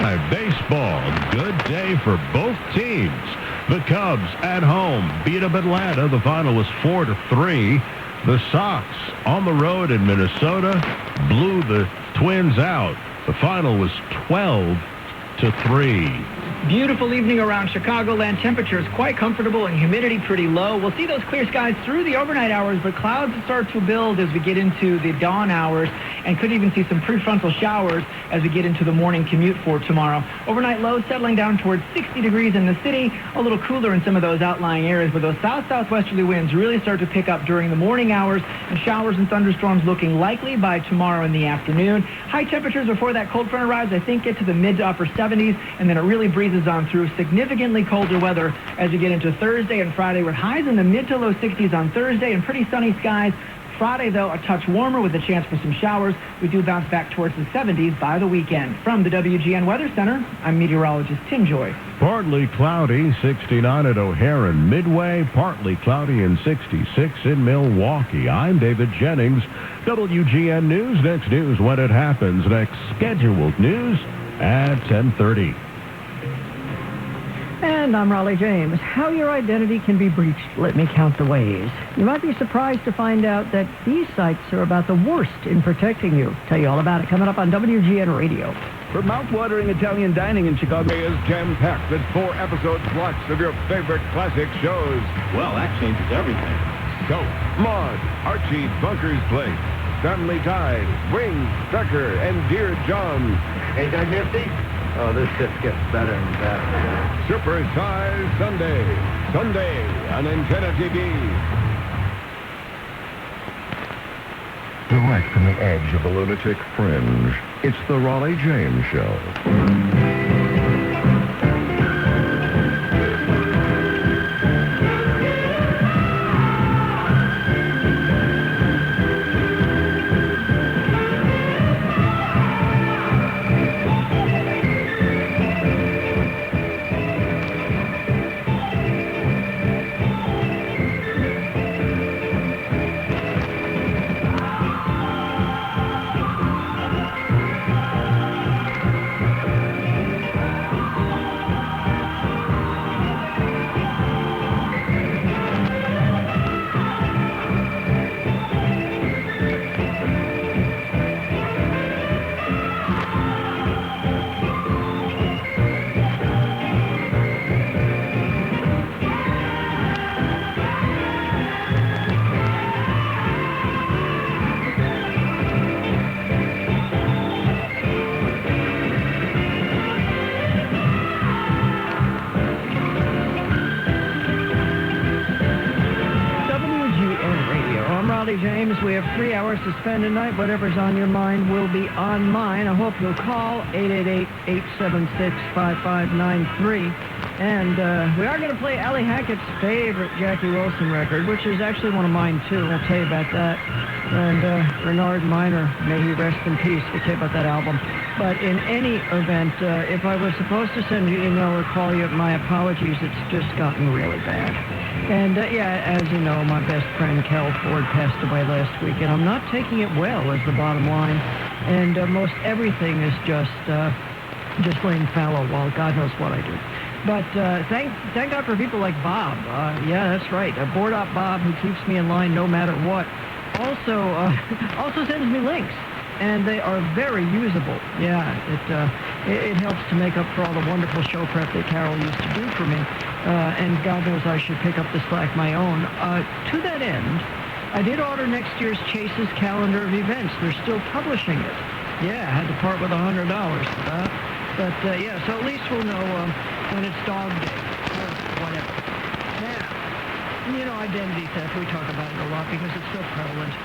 Baseball, good day for both teams. The Cubs at home beat up Atlanta. The final was 4-3. The Sox on the road in Minnesota blew the Twins out. The final was 12-3. Beautiful evening around Chicagoland. Temperatures quite comfortable and humidity pretty low. We'll see those clear skies through the overnight hours, but clouds start to build as we get into the dawn hours, and could even see some prefrontal showers as we get into the morning commute for tomorrow. Overnight lows settling down towards 60 degrees in the city, a little cooler in some of those outlying areas, but those south-southwesterly winds really start to pick up during the morning hours, and showers and thunderstorms looking likely by tomorrow in the afternoon. High temperatures before that cold front arrives, I think, get to the mid to upper 70s, and then it really breezes on through significantly colder weather as we get into Thursday and Friday, with highs in the mid to low 60s on Thursday and pretty sunny skies. Friday, though, a touch warmer with a chance for some showers. We do bounce back towards the 70s by the weekend. From the WGN Weather Center, I'm meteorologist Tim Joy. Partly cloudy, 69 at O'Hare and Midway. Partly cloudy and 66 in Milwaukee. I'm David Jennings. WGN News. Next news when it happens. Next scheduled news at 10:30. And I'm Rollye James. How your identity can be breached, let me count the ways. You might be surprised to find out that these sites are about the worst in protecting you. Tell you all about it coming up on WGN Radio. For mouth-watering Italian dining in Chicago is jam-packed with 4-episode blocks of your favorite classic shows. Well, that changes everything. So, Maude, Archie Bunker's Place, Family Ties, Wings, Tucker, and Dear John. Hey, Doug Nifty? Oh, this just gets better and better. Super Size Sunday. Sunday on Antenna TV. Direct from the edge of the lunatic fringe, it's the Rollye James Show. James, we have 3 hours to spend tonight. Whatever's on your mind will be on mine. I hope you'll call 888-876-5593. And we are going to play Allie Hackett's favorite Jackie Wilson record, which is actually one of mine, too. I'll tell you about that. And Bernard Minor, may he rest in peace. We'll tell you about that album. But in any event, if I was supposed to send you an email or call you, my apologies. It's just gotten really bad. And, yeah, as you know, my best friend, Cal Ford, passed away last week. And I'm not taking it well, is the bottom line. And most everything is just laying fallow while God knows what I do. But thank God for people like Bob. Yeah, that's right. Board Op Bob, who keeps me in line no matter what. Also sends me links. And they are very usable. Yeah, it helps to make up for all the wonderful show prep that Carol used to do for me. And God knows I should pick up the slack my own. To that end, I did order next year's Chase's calendar of events. They're still publishing it. Yeah, I had to part with $100. But yeah, so at least we'll know when it's dog day or whatever. Now, you know, identity theft, we talk about it a lot because it's so prevalent.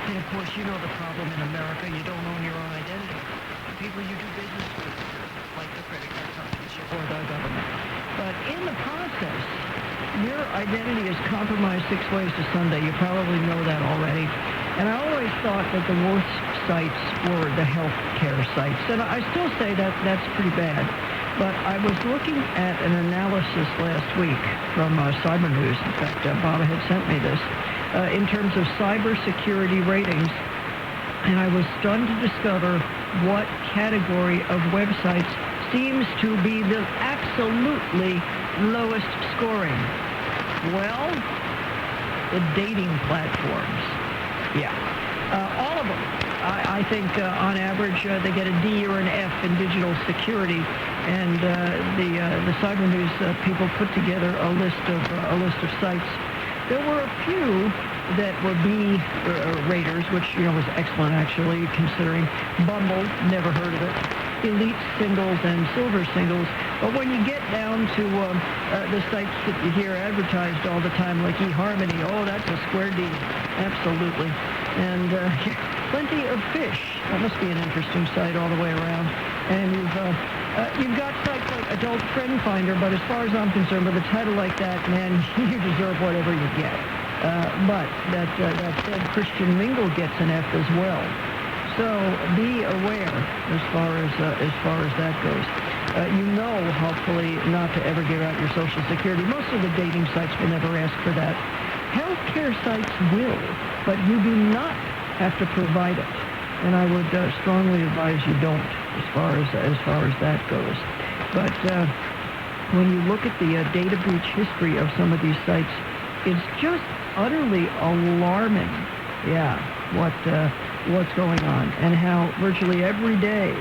And of course, you know the problem in America. You don't own your own identity. The people you do business with, like the credit card companies or the government. But in the process, your identity is compromised 6 ways to Sunday. You probably know that already. And I always thought that the worst sites were the healthcare sites. And I still say that that's pretty bad. But I was looking at an analysis last week from Cyber News. In fact, Bob had sent me this. In terms of cybersecurity ratings, and I was stunned to discover what category of websites seems to be the absolutely lowest scoring? Well, the dating platforms. Yeah. All of them. I think on average they get a D or an F in digital security, and the Cyber News people put together a list of sites. There were a few that were B raters, which was excellent actually, considering Bumble, never heard of it. Elite singles and silver singles. But when you get down to the sites that you hear advertised all the time, like eHarmony, oh, that's a square D. Absolutely. And plenty of fish. That must be an interesting site all the way around. And you've got sites like Adult Friend Finder, but as far as I'm concerned, with a title like that, man, you deserve whatever you get. But that said, Christian Mingle gets an F as well. So be aware as far as that goes. Hopefully, not to ever give out your Social Security. Most of the dating sites will never ask for that. Healthcare sites will, but you do not have to provide it. And I would strongly advise you don't, as far as that goes. But when you look at the data breach history of some of these sites, it's just utterly alarming. Yeah, what's going on, and how virtually every day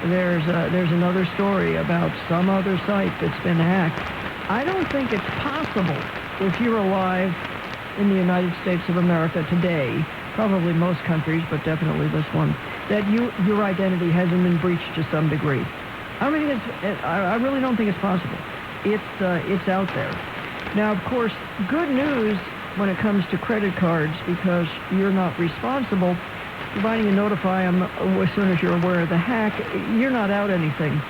there's another story about some other site that's been hacked. I don't think it's possible, if you're alive in the United States of America today, probably most countries, but definitely this one, that your identity hasn't been breached to some degree. I really don't think it's possible. It's out there. Now, of course, good news when it comes to credit cards, because you're not responsible, providing you notify them as soon as you're aware of the hack, you're not out anything.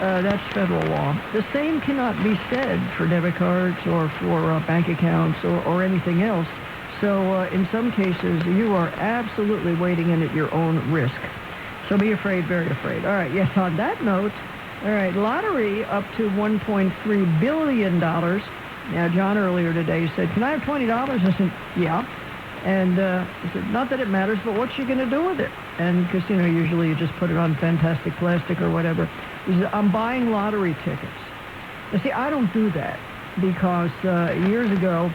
That's federal law. The same cannot be said for debit cards or for bank accounts or anything else. So in some cases, you are absolutely wading in at your own risk. So be afraid, very afraid. All right, yes, on that note, all right, lottery up to $1.3 billion. Now, John earlier today said, can I have $20? I said, yeah. And he said, not that it matters, but what you going to do with it? And because, usually you just put it on fantastic plastic or whatever. He said, I'm buying lottery tickets. Now, see, I don't do that because years ago,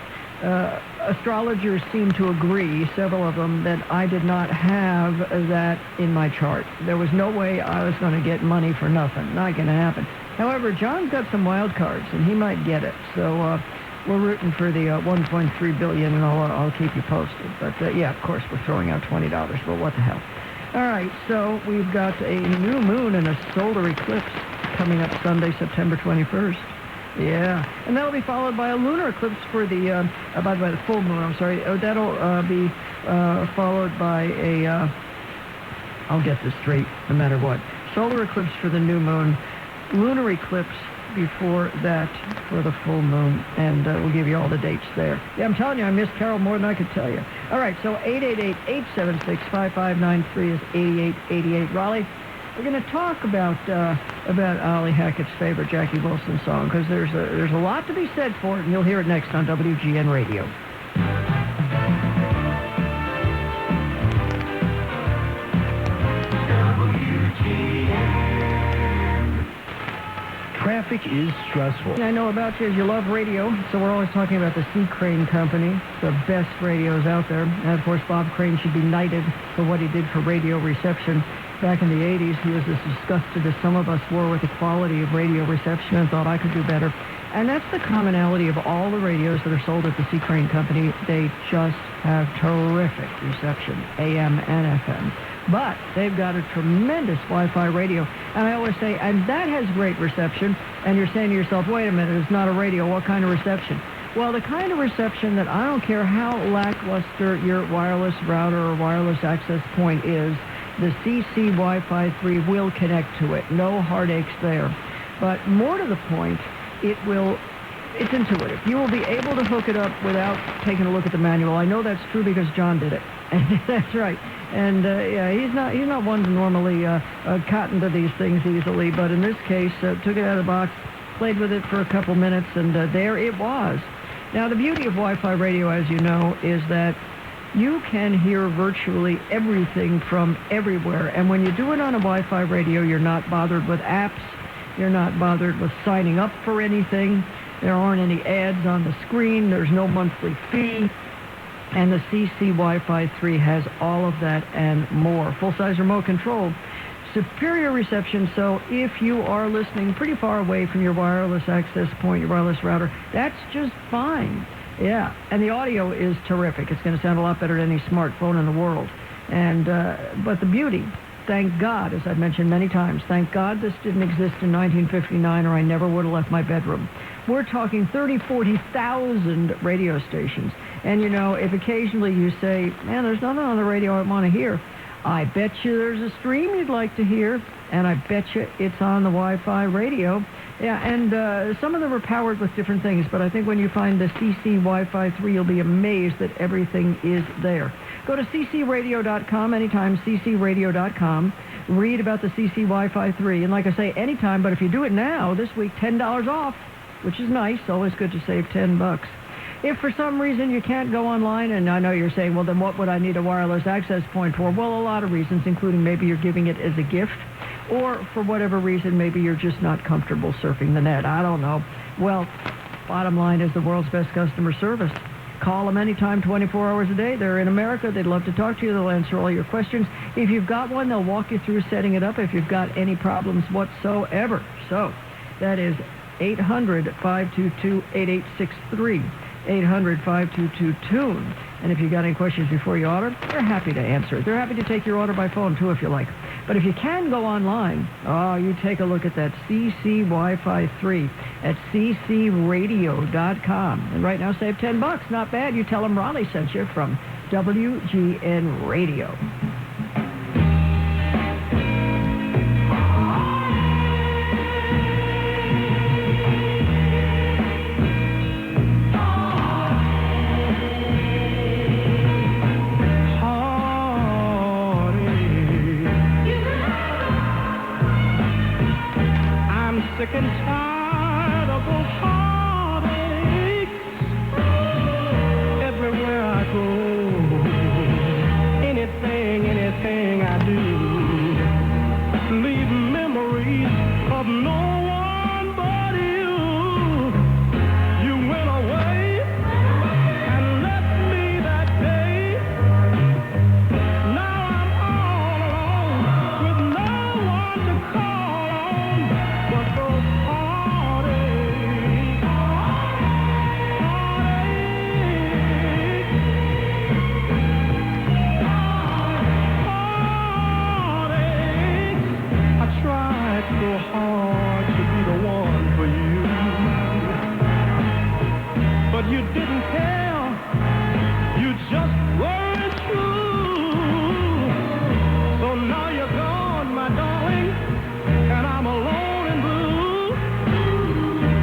astrologers seemed to agree, several of them, that I did not have that in my chart. There was no way I was going to get money for nothing. Not going to happen. However, John's got some wild cards, and he might get it. So we're rooting for the $1.3 billion, and I'll keep you posted. But, yeah, of course, we're throwing out $20. Well, what the hell? All right, so we've got a new moon and a solar eclipse coming up Sunday, September 21st. Yeah, and that'll be followed by a lunar eclipse for the, by the way, the full moon, I'm sorry. That'll be followed by a, I'll get this straight no matter what. Solar eclipse for the new moon, lunar eclipse before that for the full moon, and we'll give you all the dates there. Yeah, I'm telling you, I missed Carol more than I could tell you. All right, so 888-876-5593 is 8888. Raleigh, we're going to talk about Ollie Hackett's favorite Jackie Wilson song, because there's a lot to be said for it, and you'll hear it next on WGN Radio. Traffic is stressful. I know about you, you love radio, so we're always talking about the C. Crane Company, the best radios out there. And, of course, Bob Crane should be knighted for what he did for radio reception. Back in the 80s, he was as disgusted as some of us were with the quality of radio reception and thought I could do better. And that's the commonality of all the radios that are sold at the C. Crane Company. They just have terrific reception, AM and FM. But they've got a tremendous Wi-Fi radio. And I always say, and that has great reception. And you're saying to yourself, wait a minute, it's not a radio. What kind of reception? Well, the kind of reception that I don't care how lackluster your wireless router or wireless access point is, the CC Wi-Fi 3 will connect to it. No heartaches there. But more to the point, it's intuitive. You will be able to hook it up without taking a look at the manual. I know that's true because John did it. That's right. And yeah, he's not one to normally cotton to these things easily, but in this case, took it out of the box, played with it for a couple minutes, and there it was. Now, the beauty of Wi-Fi radio, as you know, is that you can hear virtually everything from everywhere. And when you do it on a Wi-Fi radio, you're not bothered with apps. You're not bothered with signing up for anything. There aren't any ads on the screen. There's no monthly fee. And the CC Wi-Fi 3 has all of that and more. Full-size remote control. Superior reception, so if you are listening pretty far away from your wireless access point, your wireless router, that's just fine. Yeah, and the audio is terrific. It's going to sound a lot better than any smartphone in the world. And but the beauty, thank God, as I've mentioned many times, thank God this didn't exist in 1959 or I never would have left my bedroom. We're talking 30, 40,000 radio stations. And, you know, if occasionally you say, man, there's nothing on the radio I want to hear, I bet you there's a stream you'd like to hear, and I bet you it's on the Wi-Fi radio. Yeah, and some of them are powered with different things, but I think when you find the CC Wi-Fi 3, you'll be amazed that everything is there. Go to ccradio.com anytime, ccradio.com. Read about the CC Wi-Fi 3, and like I say, anytime, but if you do it now, this week, $10 off, which is nice. Always good to save $10. If for some reason you can't go online, and I know you're saying, well, then what would I need a wireless access point for? Well, a lot of reasons, including maybe you're giving it as a gift, or for whatever reason, maybe you're just not comfortable surfing the net. I don't know. Well, bottom line is the world's best customer service. Call them anytime, 24 hours a day. They're in America. They'd love to talk to you. They'll answer all your questions. If you've got one, they'll walk you through setting it up if you've got any problems whatsoever. So that is 800-522-8863. 800-522-TUNE. And if you got any questions before you order, they're happy to answer it. They're happy to take your order by phone, too, if you like. But if you can go online, you take a look at that CC Wi-Fi 3 at ccradio.com. And right now, save $10. Not bad. You tell them Rollye sent you from WGN Radio. Sick and tired of those heartaches. Everywhere I go, anything I do, leave memories of no one but you. You went away and left me that day. Now I'm all alone with no one to call on but those heartaches. I tried so hard to be the one for you, but you didn't care. You just weren't true. So now you're gone, my darling, and I'm alone and blue.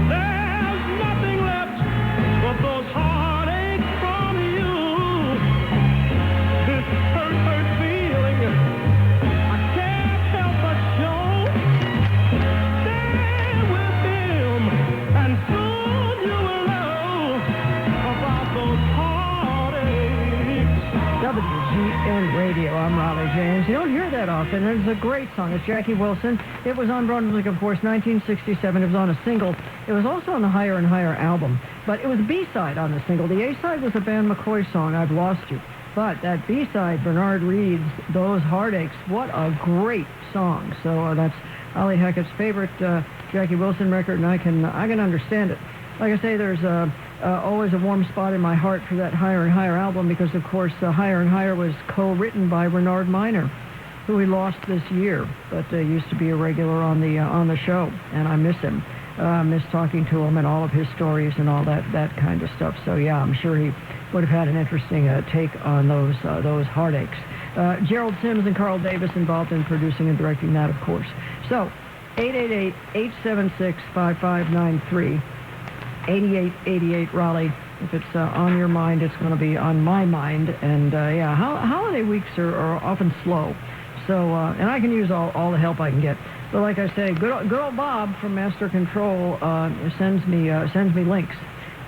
There's nothing left but those heartaches from you. This hurt feeling I can't help but show. Stay with him, and soon you will know about those heartaches. WGN Radio. I'm Rollye James. You don't hear that often. It's a great song. It's Jackie Wilson. It was on Brunswick, of course, 1967. It was on a single. It was also on the Higher and Higher album. But it was B-side on the single. The A-side was a Van McCoy song, I've Lost You. But that B-side, Bernard Reed's Those Heartaches, what a great song. So that's Ollie Hackett's favorite Jackie Wilson record, and I can understand it. Like I say, there's always a warm spot in my heart for that Higher and Higher album because, of course, Higher and Higher was co-written by Bernard Miner, who we lost this year, but used to be a regular on the show, and I miss him. Miss talking to him and all of his stories and all that kind of stuff. So, yeah, I'm sure he would have had an interesting take on those heartaches. Gerald Sims and Carl Davis involved in producing and directing that, of course. So, 888-876-5593. 8888 Rollye. If it's on your mind, it's going to be on my mind. And holiday weeks are often slow. So, and I can use all the help I can get. But like I say, good old Bob from Master Control sends me links.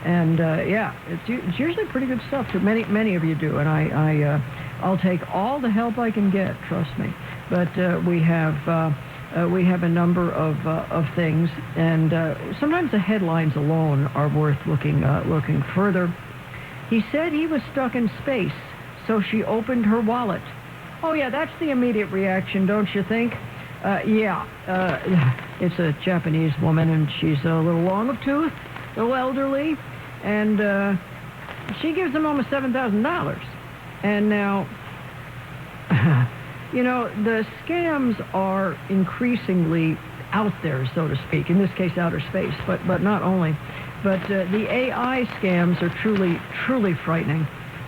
And it's usually pretty good stuff. Too. Many of you do, and I'll take all the help I can get. Trust me. But we have we have a number of things, and sometimes the headlines alone are worth looking further. He said he was stuck in space, so she opened her wallet. Oh, yeah, that's the immediate reaction, don't you think? It's a Japanese woman, and she's a little long of tooth, a little elderly, and she gives them almost $7,000. And now, the scams are increasingly out there, so to speak, in this case, outer space, but not only. But the AI scams are truly frightening.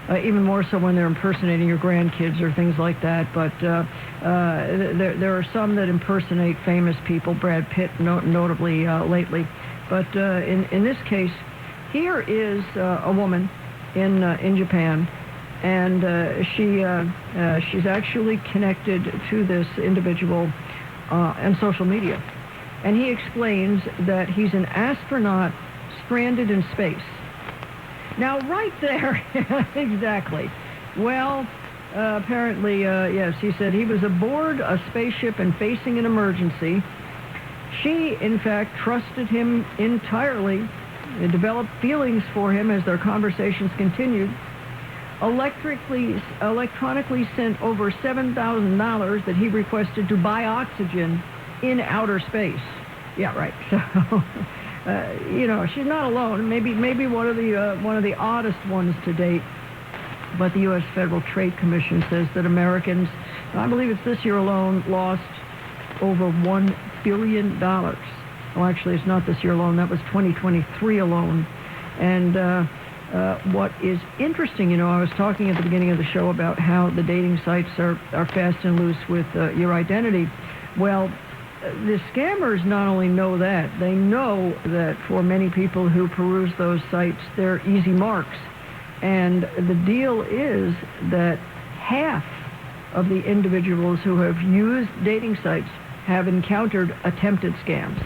Even more so when they're impersonating your grandkids or things like that. But there are some that impersonate famous people, Brad Pitt notably lately. But in this case, here is a woman in Japan, and she's actually connected to this individual on social media. And he explains that he's an astronaut stranded in space. Now, right there, exactly. Well, apparently, yes, he said he was aboard a spaceship and facing an emergency. She, in fact, trusted him entirely. They developed feelings for him as their conversations continued. Electronically sent over $7,000 that he requested to buy oxygen in outer space. Yeah, right. So... she's not alone. Maybe one of the oddest ones to date. But the U.S. Federal Trade Commission says that Americans, I believe it's this year alone, lost over $1 billion. Well, actually, it's not this year alone. That was 2023 alone. And what is interesting, I was talking at the beginning of the show about how the dating sites are fast and loose with your identity. Well, the scammers not only know that, they know that for many people who peruse those sites, they're easy marks. And the deal is that half of the individuals who have used dating sites have encountered attempted scams.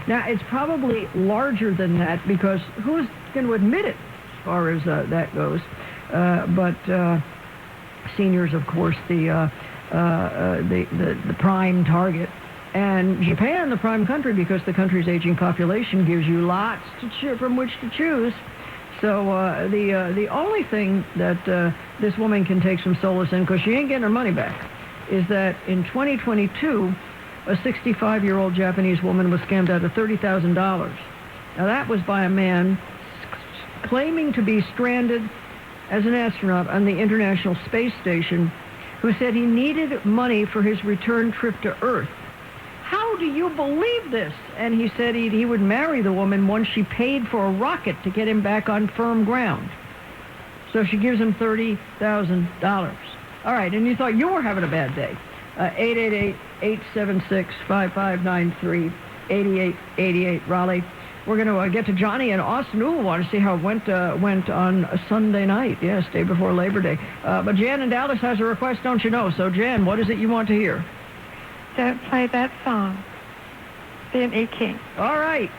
Now, it's probably larger than that because who's going to admit it as far as that goes? But seniors, of course, the prime target. And Japan, the prime country, because the country's aging population gives you lots from which to choose. So the only thing that this woman can take some solace in, because she ain't getting her money back, is that in 2022, a 65-year-old Japanese woman was scammed out of $30,000. Now that was by a man claiming to be stranded as an astronaut on the International Space Station, who said he needed money for his return trip to Earth. How do you believe this? And he said he would marry the woman once she paid for a rocket to get him back on firm ground. So she gives him $30,000. All right, and you thought you were having a bad day. 888-876-5593, 8888 Raleigh. We're going to get to Johnny in Austin. Ooh, I want to see how it went on a Sunday night. Yes, day before Labor Day. But Jan in Dallas has a request, don't you know? So, Jan, what is it you want to hear? Don't play that song, Ben King. All right.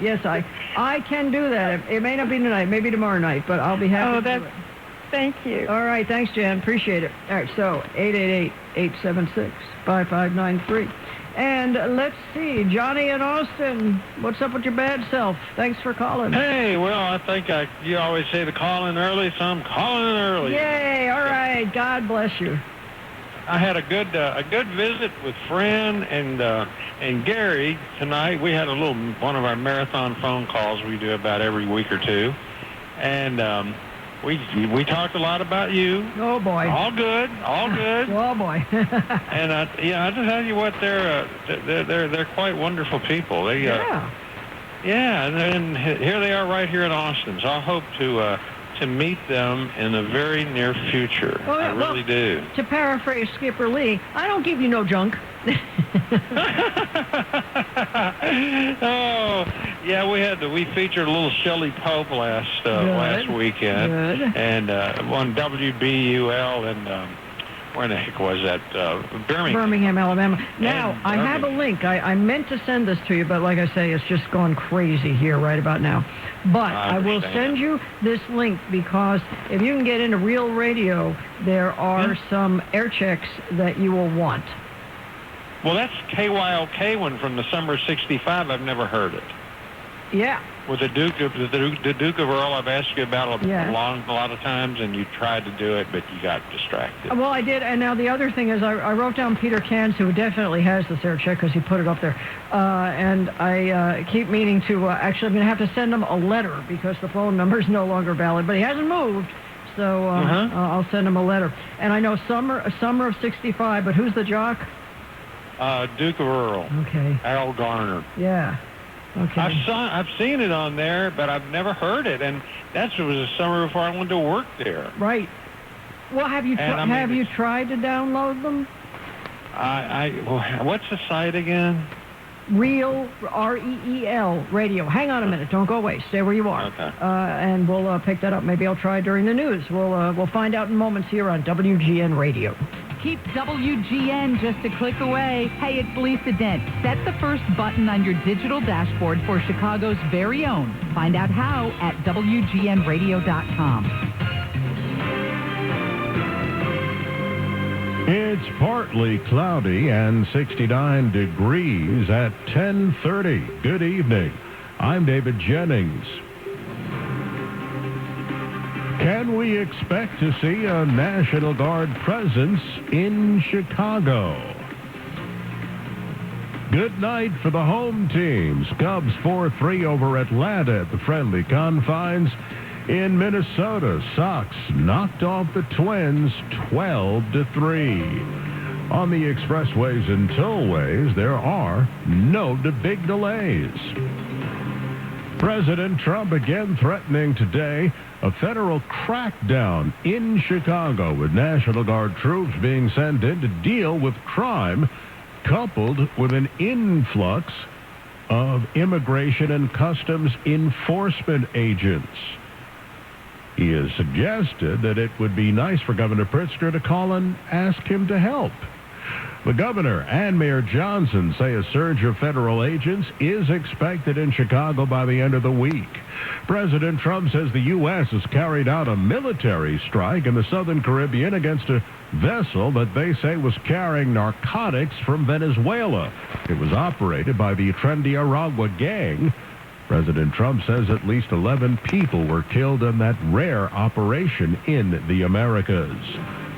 Yes, I can do that. It may not be tonight, maybe tomorrow night, but I'll be happy to do it. Thank you. All right, thanks, Jan. Appreciate it. All right, so 888-876-5593. And let's see, Johnny in Austin, what's up with your bad self? Thanks for calling. Hey, well, I think you always say to call in early, so I'm calling in early. Yay, all right. God bless you. I had a good visit with Fran and Gary tonight. We had one of our marathon phone calls we do about every week or two, and we talked a lot about you. Oh boy! All good. Oh boy! And I just tell you what, they're quite wonderful people. Yeah, and here they are right here in Austin. So I hope to meet them in the very near future. Oh, yeah. I really do. To paraphrase Skipper Lee, I don't give you no junk. Oh, yeah, we featured a little Shelley Pope last weekend. Good. And on WBUL and where the heck was that? Birmingham, Alabama. Now, I have a link. I meant to send this to you, but like I say, it's just gone crazy here right about now. But I will send you this link because if you can get into real radio, there are some air checks that you will want. Well, that's KYOK one from the summer of '65. I've never heard it. Yeah. With the Duke of Earl, I've asked you about a lot of times, and you tried to do it, but you got distracted. Well, I did, and now the other thing is I wrote down Peter Cans, who definitely has this air check because he put it up there, and I keep meaning to, actually I'm going to have to send him a letter because the phone number is no longer valid, but he hasn't moved, so I'll send him a letter. And I know summer of '65, but who's the jock? Duke of Earl. Okay. Al Garner. Yeah. Okay. I've seen it on there, but I've never heard it, and it was the summer before I went to work there. Right. Well, have you tried to download them? What's the site again? Real, REEL, radio. Hang on a minute. Don't go away. Stay where you are. Okay. And we'll pick that up. Maybe I'll try during the news. We'll find out in moments here on WGN Radio. Keep WGN just a click away. Hey, it's Lisa Dent. Set the first button on your digital dashboard for Chicago's very own. Find out how at WGNradio.com. It's partly cloudy and 69 degrees at 10:30. Good evening. I'm David Jennings. Can we expect to see a National Guard presence in Chicago? Good night for the home teams. Cubs 4-3 over Atlanta at the friendly confines. In Minnesota, Sox knocked off the Twins 12-3. On the expressways and tollways, there are no big delays. President Trump again threatening today a federal crackdown in Chicago with National Guard troops being sent in to deal with crime, coupled with an influx of immigration and customs enforcement agents. He has suggested that it would be nice for Governor Pritzker to call and ask him to help. The governor and Mayor Johnson say a surge of federal agents is expected in Chicago by the end of the week. President Trump says the U.S. has carried out a military strike in the Southern Caribbean against a vessel that they say was carrying narcotics from Venezuela. It was operated by the Trinidad gang. President Trump says at least 11 people were killed in that rare operation in the Americas.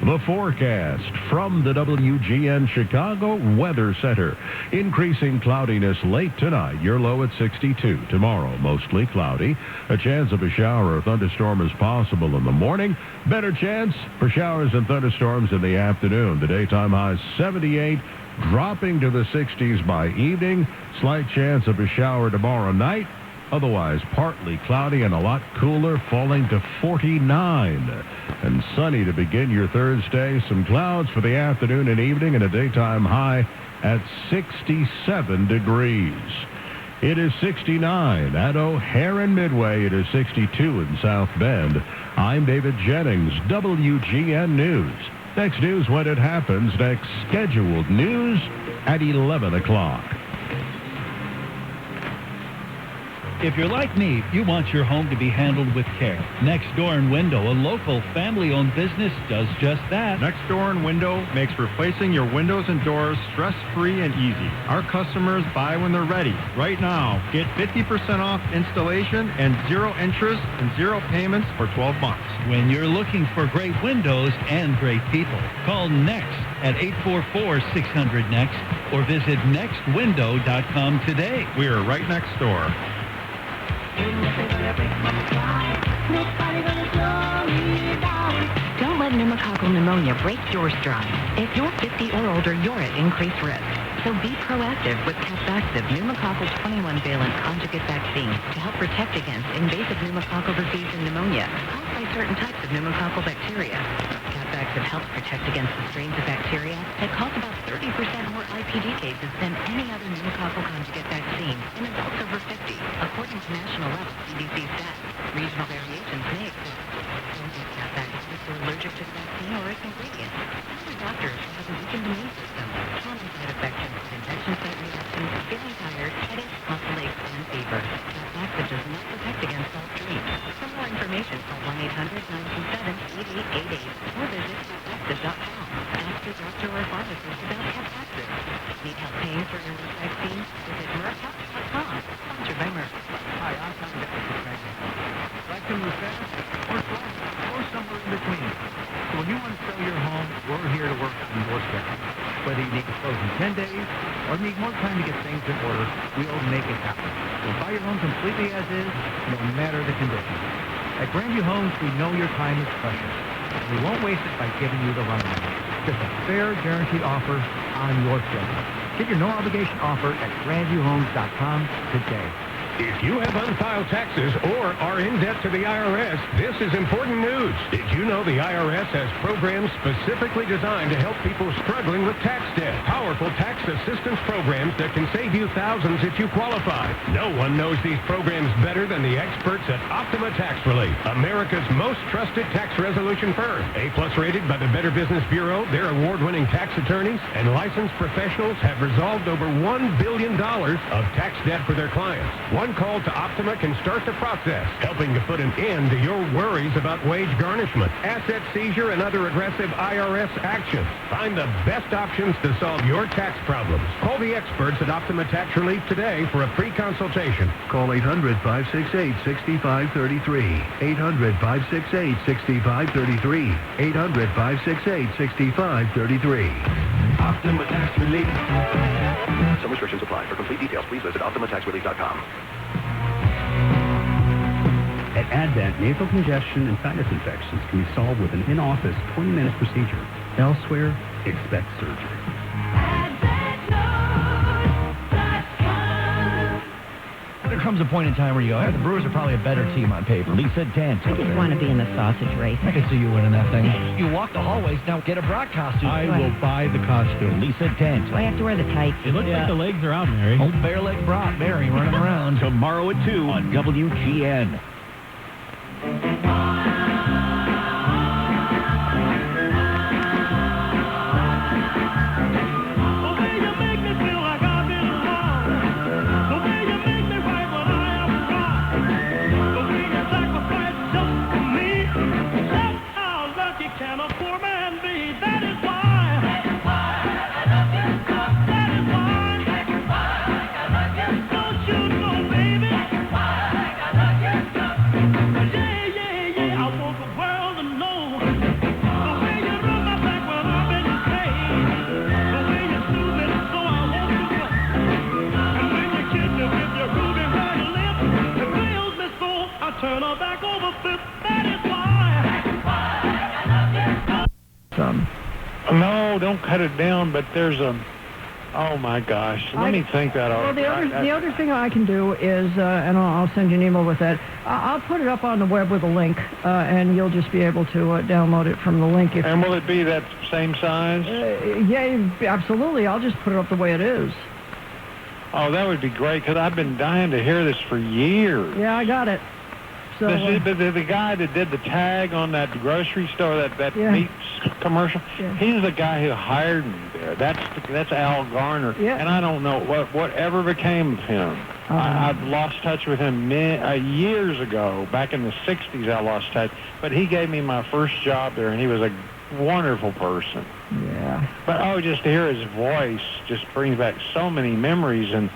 The forecast from the WGN Chicago Weather Center. Increasing cloudiness late tonight. Your low at 62. Tomorrow, mostly cloudy. A chance of a shower or thunderstorm is possible in the morning. Better chance for showers and thunderstorms in the afternoon. The daytime high 78. Dropping to the 60s by evening. Slight chance of a shower tomorrow night. Otherwise, partly cloudy and a lot cooler, falling to 49. And sunny to begin your Thursday. Some clouds for the afternoon and evening, and a daytime high at 67 degrees. It is 69 at O'Hare and Midway. It is 62 in South Bend. I'm David Jennings, WGN News. Next news when it happens. Next scheduled news at 11 o'clock. If you're like me, you want your home to be handled with care. Next Door and Window, a local family-owned business, does just that. Next Door and Window makes replacing your windows and doors stress-free and easy. Our customers buy when they're ready. Right now, get 50% off installation and 0 interest and 0 payments for 12 months. When you're looking for great windows and great people, call Next at 844-600-NEXT or visit nextwindow.com today. We are right next door. Don't let pneumococcal pneumonia break your stride. If you're 50 or older, you're at increased risk. So be proactive with Capvaxive pneumococcal 21-valent conjugate vaccine to help protect against invasive pneumococcal disease and pneumonia caused by certain types of pneumococcal bacteria. Capvaxive helps protect against the strains of bacteria that cause about 30% more IPD cases than any other pneumococcal conjugate vaccine in adults over 50, according to national level CDC stats. Regional variations may exist. Don't use Capvaxive if you're allergic to the vaccine or its ingredients. Other doctors who have a weakened immune system, common side effects include injection site reactions, feeling tired, headaches, muscle aches, and fever. Capvaxive does not protect against all strains. For more information, call 1-800-927-8888 or visit capvaxive.com. Ask your doctor or pharmacist about Capvaxive. risk. Need help paying for your Merck vaccine? Visit Merck.com, sponsored by Merck. Hi, I'm Tom Dennis with Franklin. Like to move fast or slow or somewhere in between. So when you want to sell your home, we're here to work on your schedule. Whether you need to close in 10 days or need more time to get things in order, we'll make it happen. We'll buy your home completely as is, no matter the condition. At Grandview Homes, we know your time is precious. And we won't waste it by giving you the runaround. Just a fair, guaranteed offer on your schedule. Get your no-obligation offer at grandviewhomes.com today. If you have unfiled taxes or are in debt to the IRS, this is important news. Did you know the IRS has programs specifically designed to help people struggling with tax debt? Powerful tax assistance programs that can save you thousands if you qualify. No one knows these programs better than the experts at Optima Tax Relief, America's most trusted tax resolution firm. A-plus rated by the Better Business Bureau, their award-winning tax attorneys and licensed professionals have resolved over $1 billion of tax debt for their clients. One call to Optima can start the process, helping to put an end to your worries about wage garnishment, asset seizure, and other aggressive IRS actions. Find the best options to solve your tax problems. Call the experts at Optima Tax Relief today for a free consultation. Call 800-568-6533. 800-568-6533. 800-568-6533. Optima Tax Relief. Some restrictions apply. For complete details, please visit OptimaTaxRelief.com. At Advent, nasal congestion and sinus infections can be solved with an in-office 20-minute procedure. Elsewhere, expect surgery. There comes a point in time where you go, hey, the Brewers are probably a better team on paper. Lisa Dant. I just want to be in the sausage race. I can see you winning that thing. You walk the hallways, now get a Brock costume. I will buy the costume. Lisa Dant. Do I have to wear the tights? It looks like the legs are out, Mary. Old bare leg Brock, Mary running around. Tomorrow at 2 on WGN. No, don't cut it down, but there's a... Oh, my gosh. Let me think that over. Well, the other thing I can do is, and I'll send you an email with that, I'll put it up on the web with a link, and you'll just be able to download it from the link. And will it be that same size? Yeah, absolutely. I'll just put it up the way it is. Oh, that would be great, because I've been dying to hear this for years. Yeah, I got it. So, the guy that did the tag on that grocery store, that meat commercial, he's the guy who hired me there. That's Al Garner. Yeah. And I don't know whatever became of him. I've lost touch with him years ago. Back in the 60s, I lost touch. But he gave me my first job there, and he was a wonderful person. Yeah. But, just to hear his voice just brings back so many memories. And,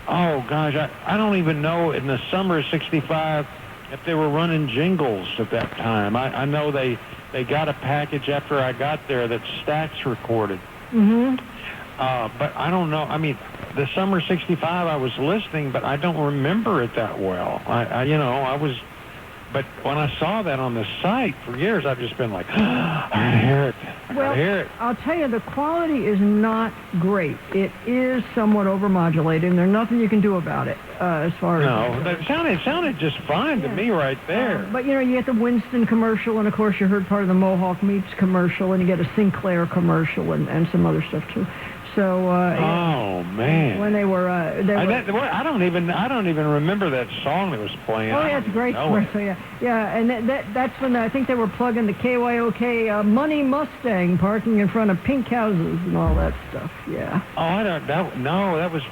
oh, gosh, I don't even know in the summer of 65... if they were running jingles at that time. I know they got a package after I got there that Stax recorded. Mm-hmm. But I don't know. I mean, the summer 65 I was listening, but I don't remember it that well. I was... But when I saw that on the site for years, I've just been like, I hear it. Well, I hear it. I'll tell you, the quality is not great. It is somewhat overmodulated, and there's nothing you can do about it as far as... No, it sounded just fine to me right there. But, you get the Winston commercial, and, of course, you heard part of the Mohawk Meats commercial, and you get a Sinclair commercial and some other stuff, too. So, oh man! When they were, I don't even remember that song that was playing. Oh yeah, it's a great commercial. Yeah, and that's when I think they were plugging the KYOK Money Mustang parking in front of pink houses and all that stuff. Yeah. Oh, I don't. That was.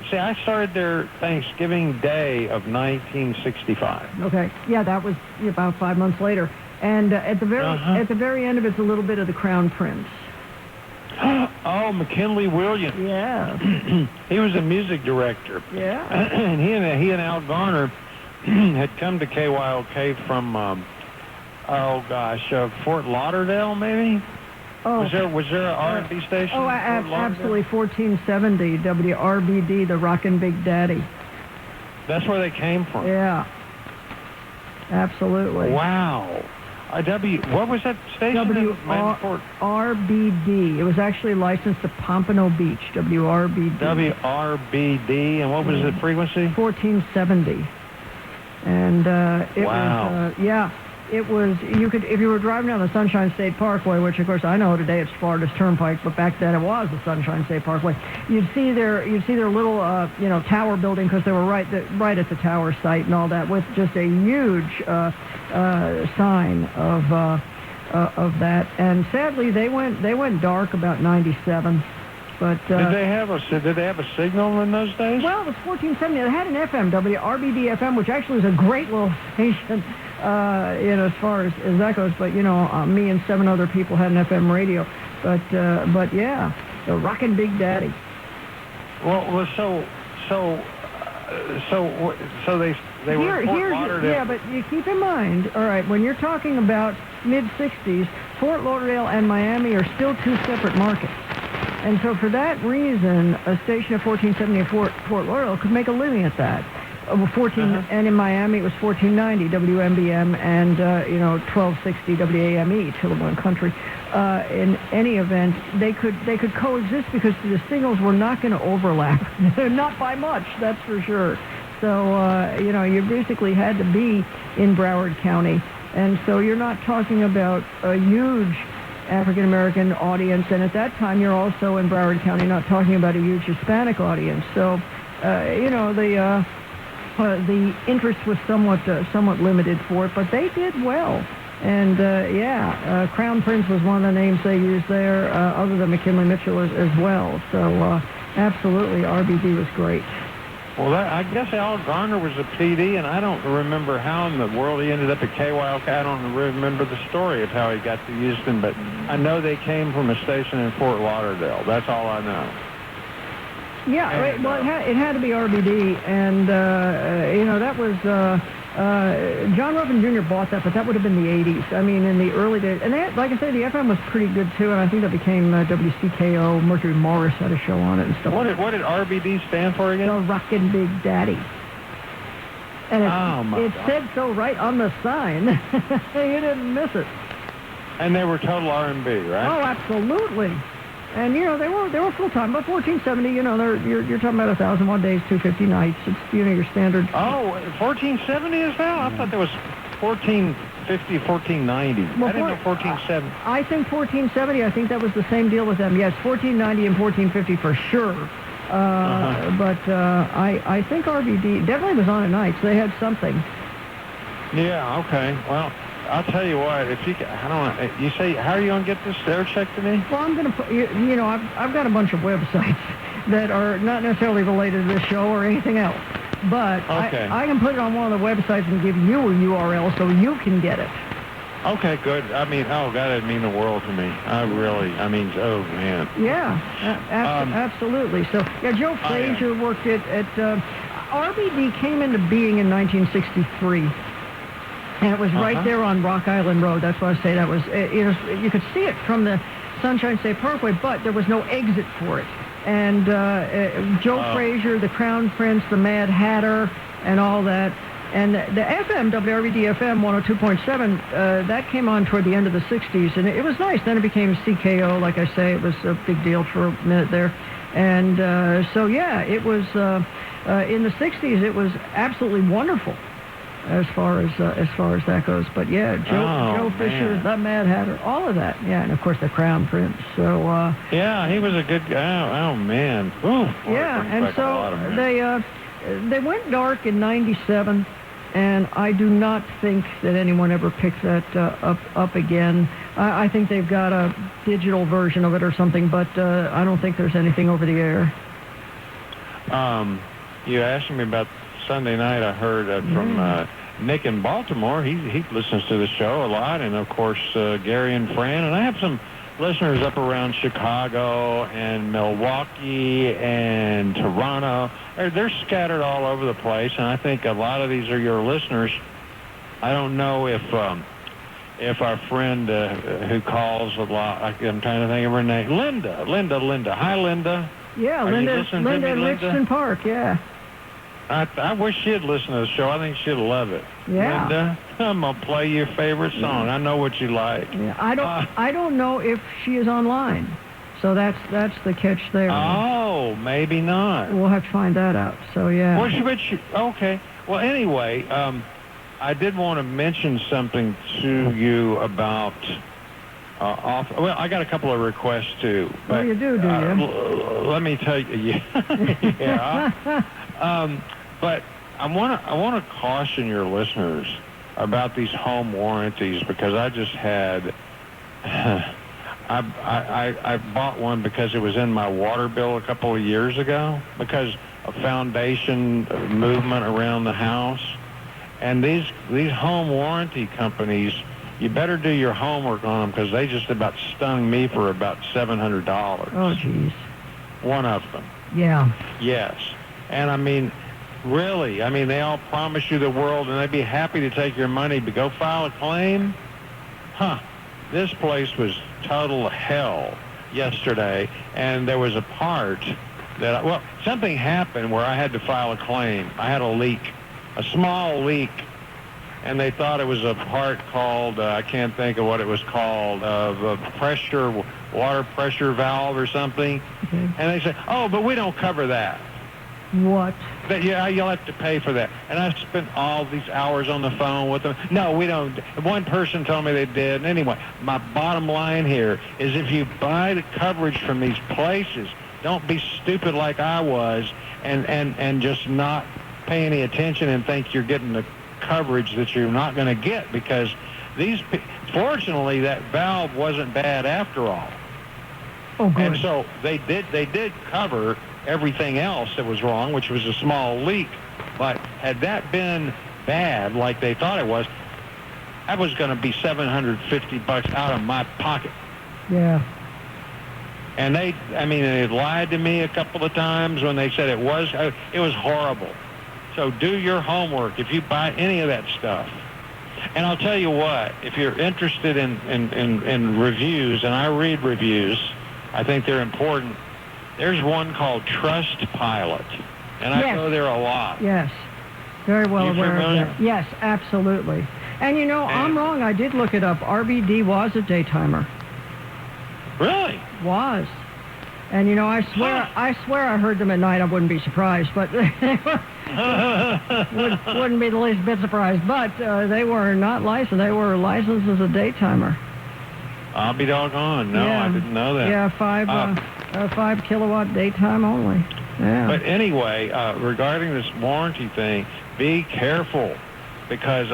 See, I started there Thanksgiving Day of 1965. Okay. Yeah, that was about 5 months later, and at the very end of it's a little bit of the Crown Prince. Oh, McKinley Williams. Yeah. He was a music director. Yeah. And he and Al Garner had come to KYOK from, Fort Lauderdale, maybe? Oh. Was there an R&B station? Oh, absolutely. 1470 WRBD, the Rockin' Big Daddy. That's where they came from. Yeah. Absolutely. Wow. What was that station? WRBD. It was actually licensed to Pompano Beach. WRBD. WRBD. And what was the frequency? 1470. And it was, it was, if you were driving down the Sunshine State Parkway, which of course I know today it's Florida's Turnpike, but back then it was the Sunshine State Parkway, you'd see their little, tower building, because they were right at the tower site and all that, with just a huge sign of that. And sadly, they went dark about 97. But did they have a signal in those days? Well, it was 1470. They had an FM, WRBD FM, which actually was a great little station, as far as that goes. But me and 7 other people had an FM radio. But yeah, the Rockin' Big Daddy. Well, so they were in Fort Lauderdale. Yeah, but you keep in mind, all right, when you're talking about mid-60s, Fort Lauderdale and Miami are still 2 separate markets. And so for that reason, a station of 1470 in Fort Lauderdale could make a living at that. And in Miami, it was 1490 WMBM and 1260 WAME, Tillamook Country. In any event, they could coexist because the signals were not going to overlap, not by much, that's for sure. So you basically had to be in Broward County, and so you're not talking about a huge African-American audience, and at that time you're also in Broward County not talking about a huge Hispanic audience. So, the interest was somewhat limited for it, but they did well. And, Crown Prince was one of the names they used there, other than McKinley Mitchell as well. So, absolutely, RBD was great. Well, I guess Al Garner was a PD, and I don't remember how in the world he ended up at KYOK. I don't remember the story of how he got to Houston, but I know they came from a station in Fort Lauderdale. That's all I know. Yeah, and, it had to be RBD, and, that was... John Ruffin Jr. bought that, but that would have been the 80s. I mean, in the early days. And like I say, the FM was pretty good, too, and I think that became WCKO. Mercury Morris had a show on it and stuff. What did RBD stand for again? The Rockin' Big Daddy. And it said so right on the sign. You didn't miss it. And they were total R&B, right? Oh, absolutely. And, they were full-time. But 1470, you're talking about 1,001 days, 250 nights. It's, your standard. Oh, 1470 is now? I thought there was 1450, 1490. Well, I didn't know 1470. I think 1470, I think that was the same deal with them. Yes, 1490 and 1450 for sure. But I think RBD definitely was on at nights. They had something. Yeah, okay. Well, I'll tell you what, if you, I don't know, you say, how are you going to get this air check to me? Well, I'm going to put, I've got a bunch of websites that are not necessarily related to this show or anything else. But okay. I can put it on one of the websites and give you a URL so you can get it. Okay, good. I mean, God, it'd mean the world to me. Oh, man. Yeah, absolutely. So, yeah, Joe Frazier worked at RBD came into being in 1963. And it was right there on Rock Island Road. That's why I say that was, you could see it from the Sunshine State Parkway, but there was no exit for it. And Joe Frazier, the Crown Prince, the Mad Hatter, and all that. And the FM, WRBD FM 102.7, that came on toward the end of the 60s, and it was nice. Then it became CKO, like I say. It was a big deal for a minute there. And it was, in the 60s, it was absolutely wonderful. As far as that goes, but yeah, Joe Fisher, the Mad Hatter, all of that, yeah, and of course the Crown Prince. So yeah, he was a good guy. Oh man, ooh, yeah, and so they went dark in '97, and I do not think that anyone ever picked that up again. I think they've got a digital version of it or something, but I don't think there's anything over the air. You asked me about Sunday night. I heard from Nick in Baltimore. He listens to the show a lot, and of course Gary and Fran. And I have some listeners up around Chicago and Milwaukee and Toronto. They're scattered all over the place, and I think a lot of these are your listeners. I don't know if our friend who calls a lot, I'm trying to think of her name, Linda. Hi, Linda. Yeah, Are Linda in Richmond Park, yeah. I wish she'd listen to the show. I think she'd love it. Yeah. Linda, I'm going to play your favorite song. I know what you like. Yeah, I don't know if she is online. So that's the catch there. Oh, maybe not. We'll have to find that out. So, yeah. Well, okay. Well, anyway, I did want to mention something to you about... well, I got a couple of requests, too. But, oh, you do you? Let me tell you. Yeah. But I want to caution your listeners about these home warranties, because I just had... I bought one because it was in my water bill a couple of years ago, because of foundation movement around the house. And these home warranty companies, you better do your homework on them, because they just about stung me for about $700. Oh, jeez. One of them. Yeah. Yes. And I mean, really, they all promise you the world, and they'd be happy to take your money, but go file a claim? Huh. This place was total hell yesterday, and there was a part that, something happened where I had to file a claim. I had a leak, a small leak, and they thought it was a part called, I can't think of what it was called, water pressure valve or something. Okay. And they said, oh, but we don't cover that. What? But yeah, you'll have to pay for that. And I spent all these hours on the phone with them. No, we don't. One person told me they did. And anyway, my bottom line here is, if you buy the coverage from these places, don't be stupid like I was and just not pay any attention and think you're getting the coverage that you're not going to get, because fortunately, that valve wasn't bad after all. Oh, good. And so they did cover everything else that was wrong, which was a small leak. But had that been bad, like they thought it was, that was going to be $750 out of my pocket. Yeah. And they lied to me a couple of times when they said it was horrible. So do your homework if you buy any of that stuff. And I'll tell you what, if you're interested in reviews, and I read reviews, I think they're important. There's one called Trustpilot, and I go there a lot. Yes, very well You aware familiar? of that. Yes, absolutely. And I'm wrong. I did look it up. RBD was a daytimer. Really? Was. And I swear I heard them at night. I wouldn't be surprised, but wouldn't be the least bit surprised. But they were not licensed. They were licensed as a daytimer. I'll be doggone. No, yeah. I didn't know that. Yeah, 5 kilowatt daytime only. Yeah. But anyway, regarding this warranty thing, be careful, because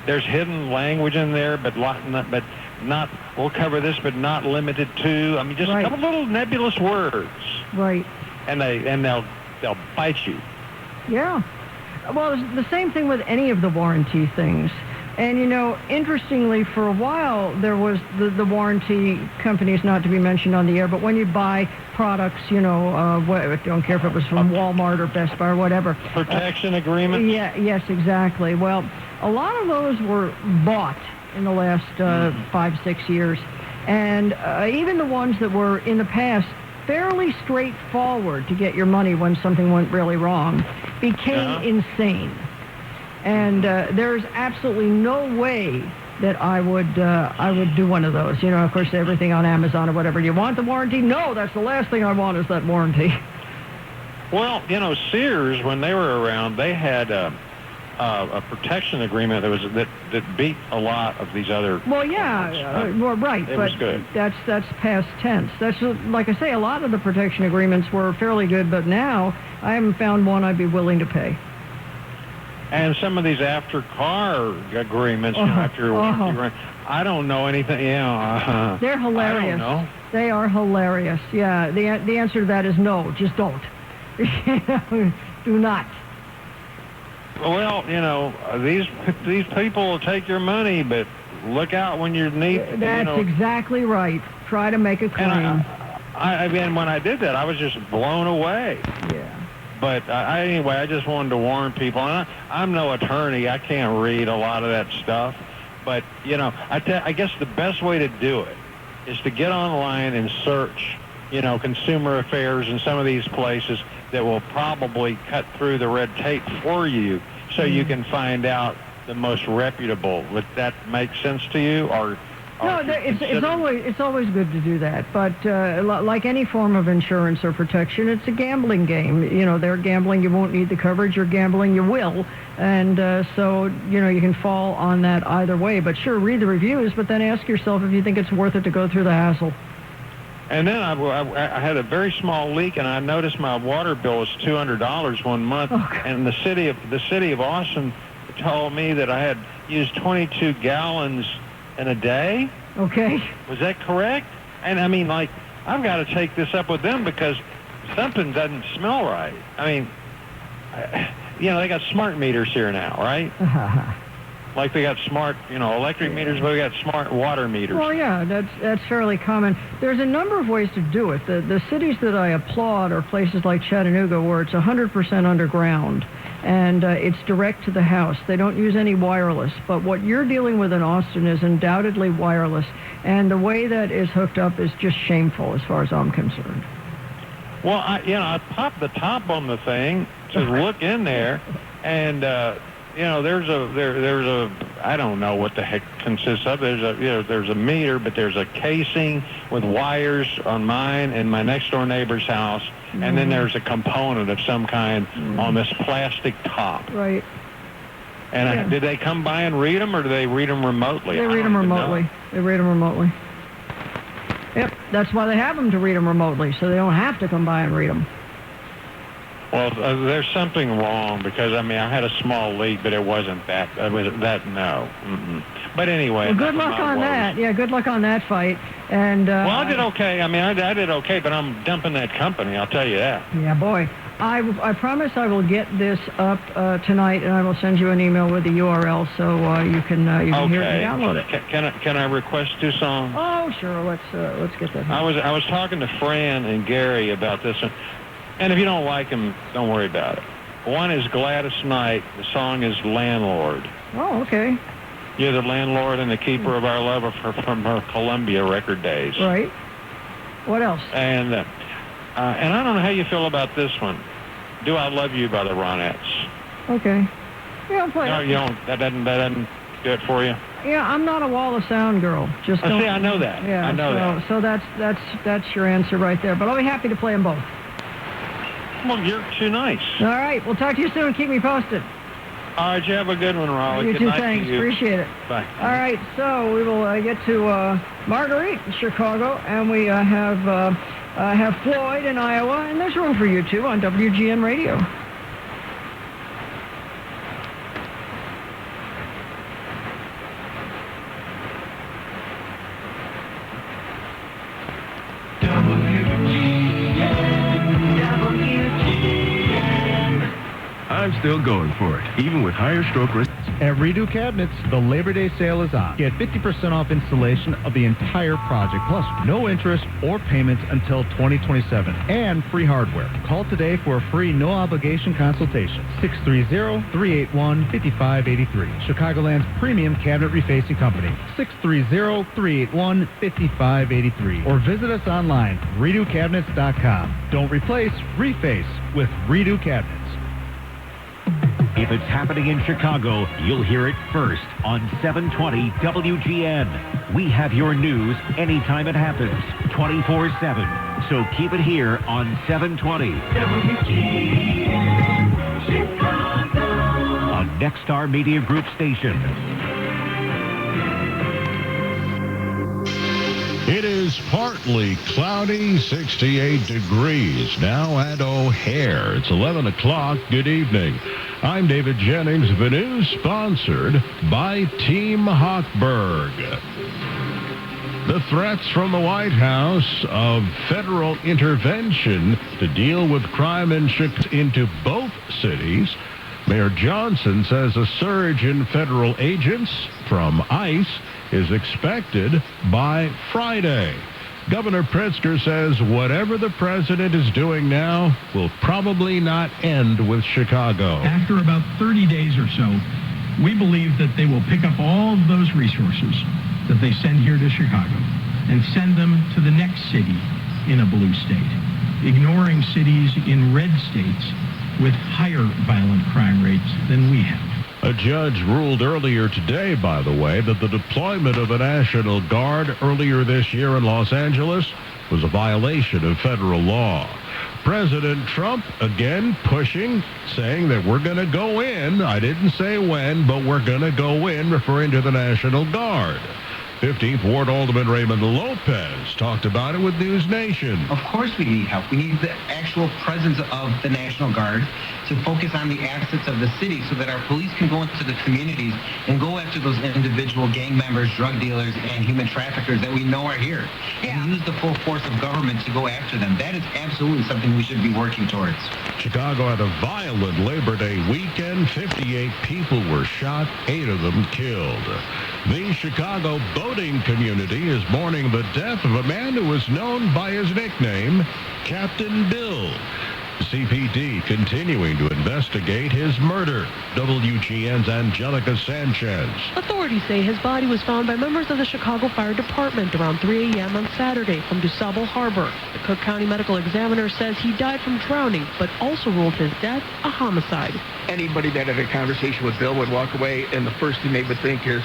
there's hidden language in there, but not. We'll cover this, but not limited to. Just a couple little nebulous words. Right. And they'll bite you. Yeah. Well, it's the same thing with any of the warranty things. And, interestingly, for a while, there was the warranty companies, not to be mentioned on the air, but when you buy products, I don't care if it was from Walmart or Best Buy or whatever. Protection agreements? Yeah, yes, exactly. Well, a lot of those were bought in the last 5-6 years. And even the ones that were, in the past, fairly straightforward to get your money when something went really wrong, became insane. And there's absolutely no way that I would do one of those. Of course, everything on Amazon or whatever. Do you want the warranty? No, that's the last thing I want is that warranty. Well, Sears, when they were around, they had a protection agreement that beat a lot of these other. Well, yeah, right. It but was good. That's past tense. That's like I say, a lot of the protection agreements were fairly good, but now I haven't found one I'd be willing to pay. And some of these after-car agreements, after your warranty, I don't know anything. They're hilarious. I don't know. They are hilarious. Yeah, the answer to that is no. Just don't. Do not. Well, these people will take your money, but look out when you need. That's exactly right. Try to make a claim. And I mean, when I did that, I was just blown away. Yeah. But anyway, I just wanted to warn people. And I'm no attorney. I can't read a lot of that stuff. But, I guess the best way to do it is to get online and search, consumer affairs in some of these places that will probably cut through the red tape for you so you can find out the most reputable. Would that make sense to you? No, it's always good to do that. But like any form of insurance or protection, it's a gambling game. They're gambling, you won't need the coverage. You're gambling, you will. And so, you can fall on that either way. But sure, read the reviews, but then ask yourself if you think it's worth it to go through the hassle. And then I had a very small leak, and I noticed my water bill was $200 one month. Okay. And the city of Austin told me that I had used 22 gallons in a day. Okay. Was that correct? And I mean, I've got to take this up with them because something doesn't smell right. I mean, they got smart meters here now, right? Like they got smart, electric meters, but we got smart water meters. Well, yeah, that's fairly common. There's a number of ways to do it. The cities that I applaud are places like Chattanooga, where it's 100% underground, and it's direct to the house. They don't use any wireless. But what you're dealing with in Austin is undoubtedly wireless, and the way that is hooked up is just shameful as far as I'm concerned. Well, I popped the top on the thing to look in there, and there's a I don't know what the heck consists of. There's a meter, but there's a casing with wires on mine and my next door neighbor's house, and then there's a component of some kind on this plastic top. Right. And did they come by and read them, or do they read them remotely? They read them remotely. They read them remotely. Yep, that's why they have them, to read them remotely, so they don't have to come by and read them. Well, there's something wrong because, I had a small leak, but it wasn't that. No. Mm-mm. But anyway. Well, good luck on that. Yeah, good luck on that fight. And well, I did okay. I did okay, but I'm dumping that company, I'll tell you that. Yeah, boy. I promise I will get this up tonight, and I will send you an email with the URL so you can hear it and download it. Can I request 2 songs? Oh, sure. Let's get that. I was talking to Fran and Gary about this one. And if you don't like them, don't worry about it. One is Gladys Knight. The song is Landlord. Oh, okay. You're the landlord and the keeper of our love from her Columbia record days. Right. What else? And I don't know how you feel about this one. Do I Love You by the Ronettes. Okay. Yeah, I'll play it. You don't, that doesn't do it for you? Yeah, I'm not a wall of sound girl. Just don't. See, I know that. Yeah, I know that. So that's your answer right there. But I'll be happy to play them both. Well, you're too nice. All right. We'll talk to you soon. Keep me posted. All right. You have a good one, Rollye. You good too. night Thanks. to you. Appreciate it. Bye. All right. So we will get to Marguerite in Chicago, and we have Floyd in Iowa, and there's room for you too on WGN Radio. I'm still going for it, even with higher stroke risk. At Redo Cabinets, the Labor Day sale is on. Get 50% off installation of the entire project, plus no interest or payments until 2027, and free hardware. Call today for a free no-obligation consultation. 630-381-5583. Chicagoland's premium cabinet refacing company. 630-381-5583. Or visit us online, redocabinets.com. Don't replace, reface with Redo Cabinets. If it's happening in Chicago, you'll hear it first on 720 WGN. We have your news anytime it happens, 24/7. So keep it here on 720 WGN Chicago, a Nexstar Media Group station. It is partly cloudy, 68 degrees. Now at O'Hare. It's 11 o'clock. Good evening. I'm David Jennings. The news sponsored by Team Hochberg. The threats from the White House of federal intervention to deal with crime into both cities. Mayor Johnson says a surge in federal agents from ICE is expected by Friday. Governor Pritzker says whatever the president is doing now will probably not end with Chicago. After about 30 days or so, we believe that they will pick up all of those resources that they send here to Chicago and send them to the next city in a blue state, ignoring cities in red states with higher violent crime rates than we have. A judge ruled earlier today, by the way, that the deployment of the National Guard earlier this year in Los Angeles was a violation of federal law. President Trump again pushing, saying that we're going to go in. I didn't say when, but we're going to go in, referring to the National Guard. 15th Ward Alderman Raymond Lopez talked about it with News Nation. Of course we need help. We need the actual presence of the National Guard to focus on the assets of the city so that our police can go into the communities and go after those individual gang members, drug dealers, and human traffickers that we know are here. And use the full force of government to go after them. That is absolutely something we should be working towards. Chicago had a violent Labor Day weekend. 58 people were shot, 8 of them killed. The Chicago boating community is mourning the death of a man who was known by his nickname, Captain Bill. CPD continuing to investigate his murder. WGN's Angelica Sanchez. Authorities say his body was found by members of the Chicago Fire Department around 3 a.m. on Saturday from DuSable Harbor. The Cook County Medical Examiner says he died from drowning, but also ruled his death a homicide. Anybody that had a conversation with Bill would walk away, and the first thing they would think is,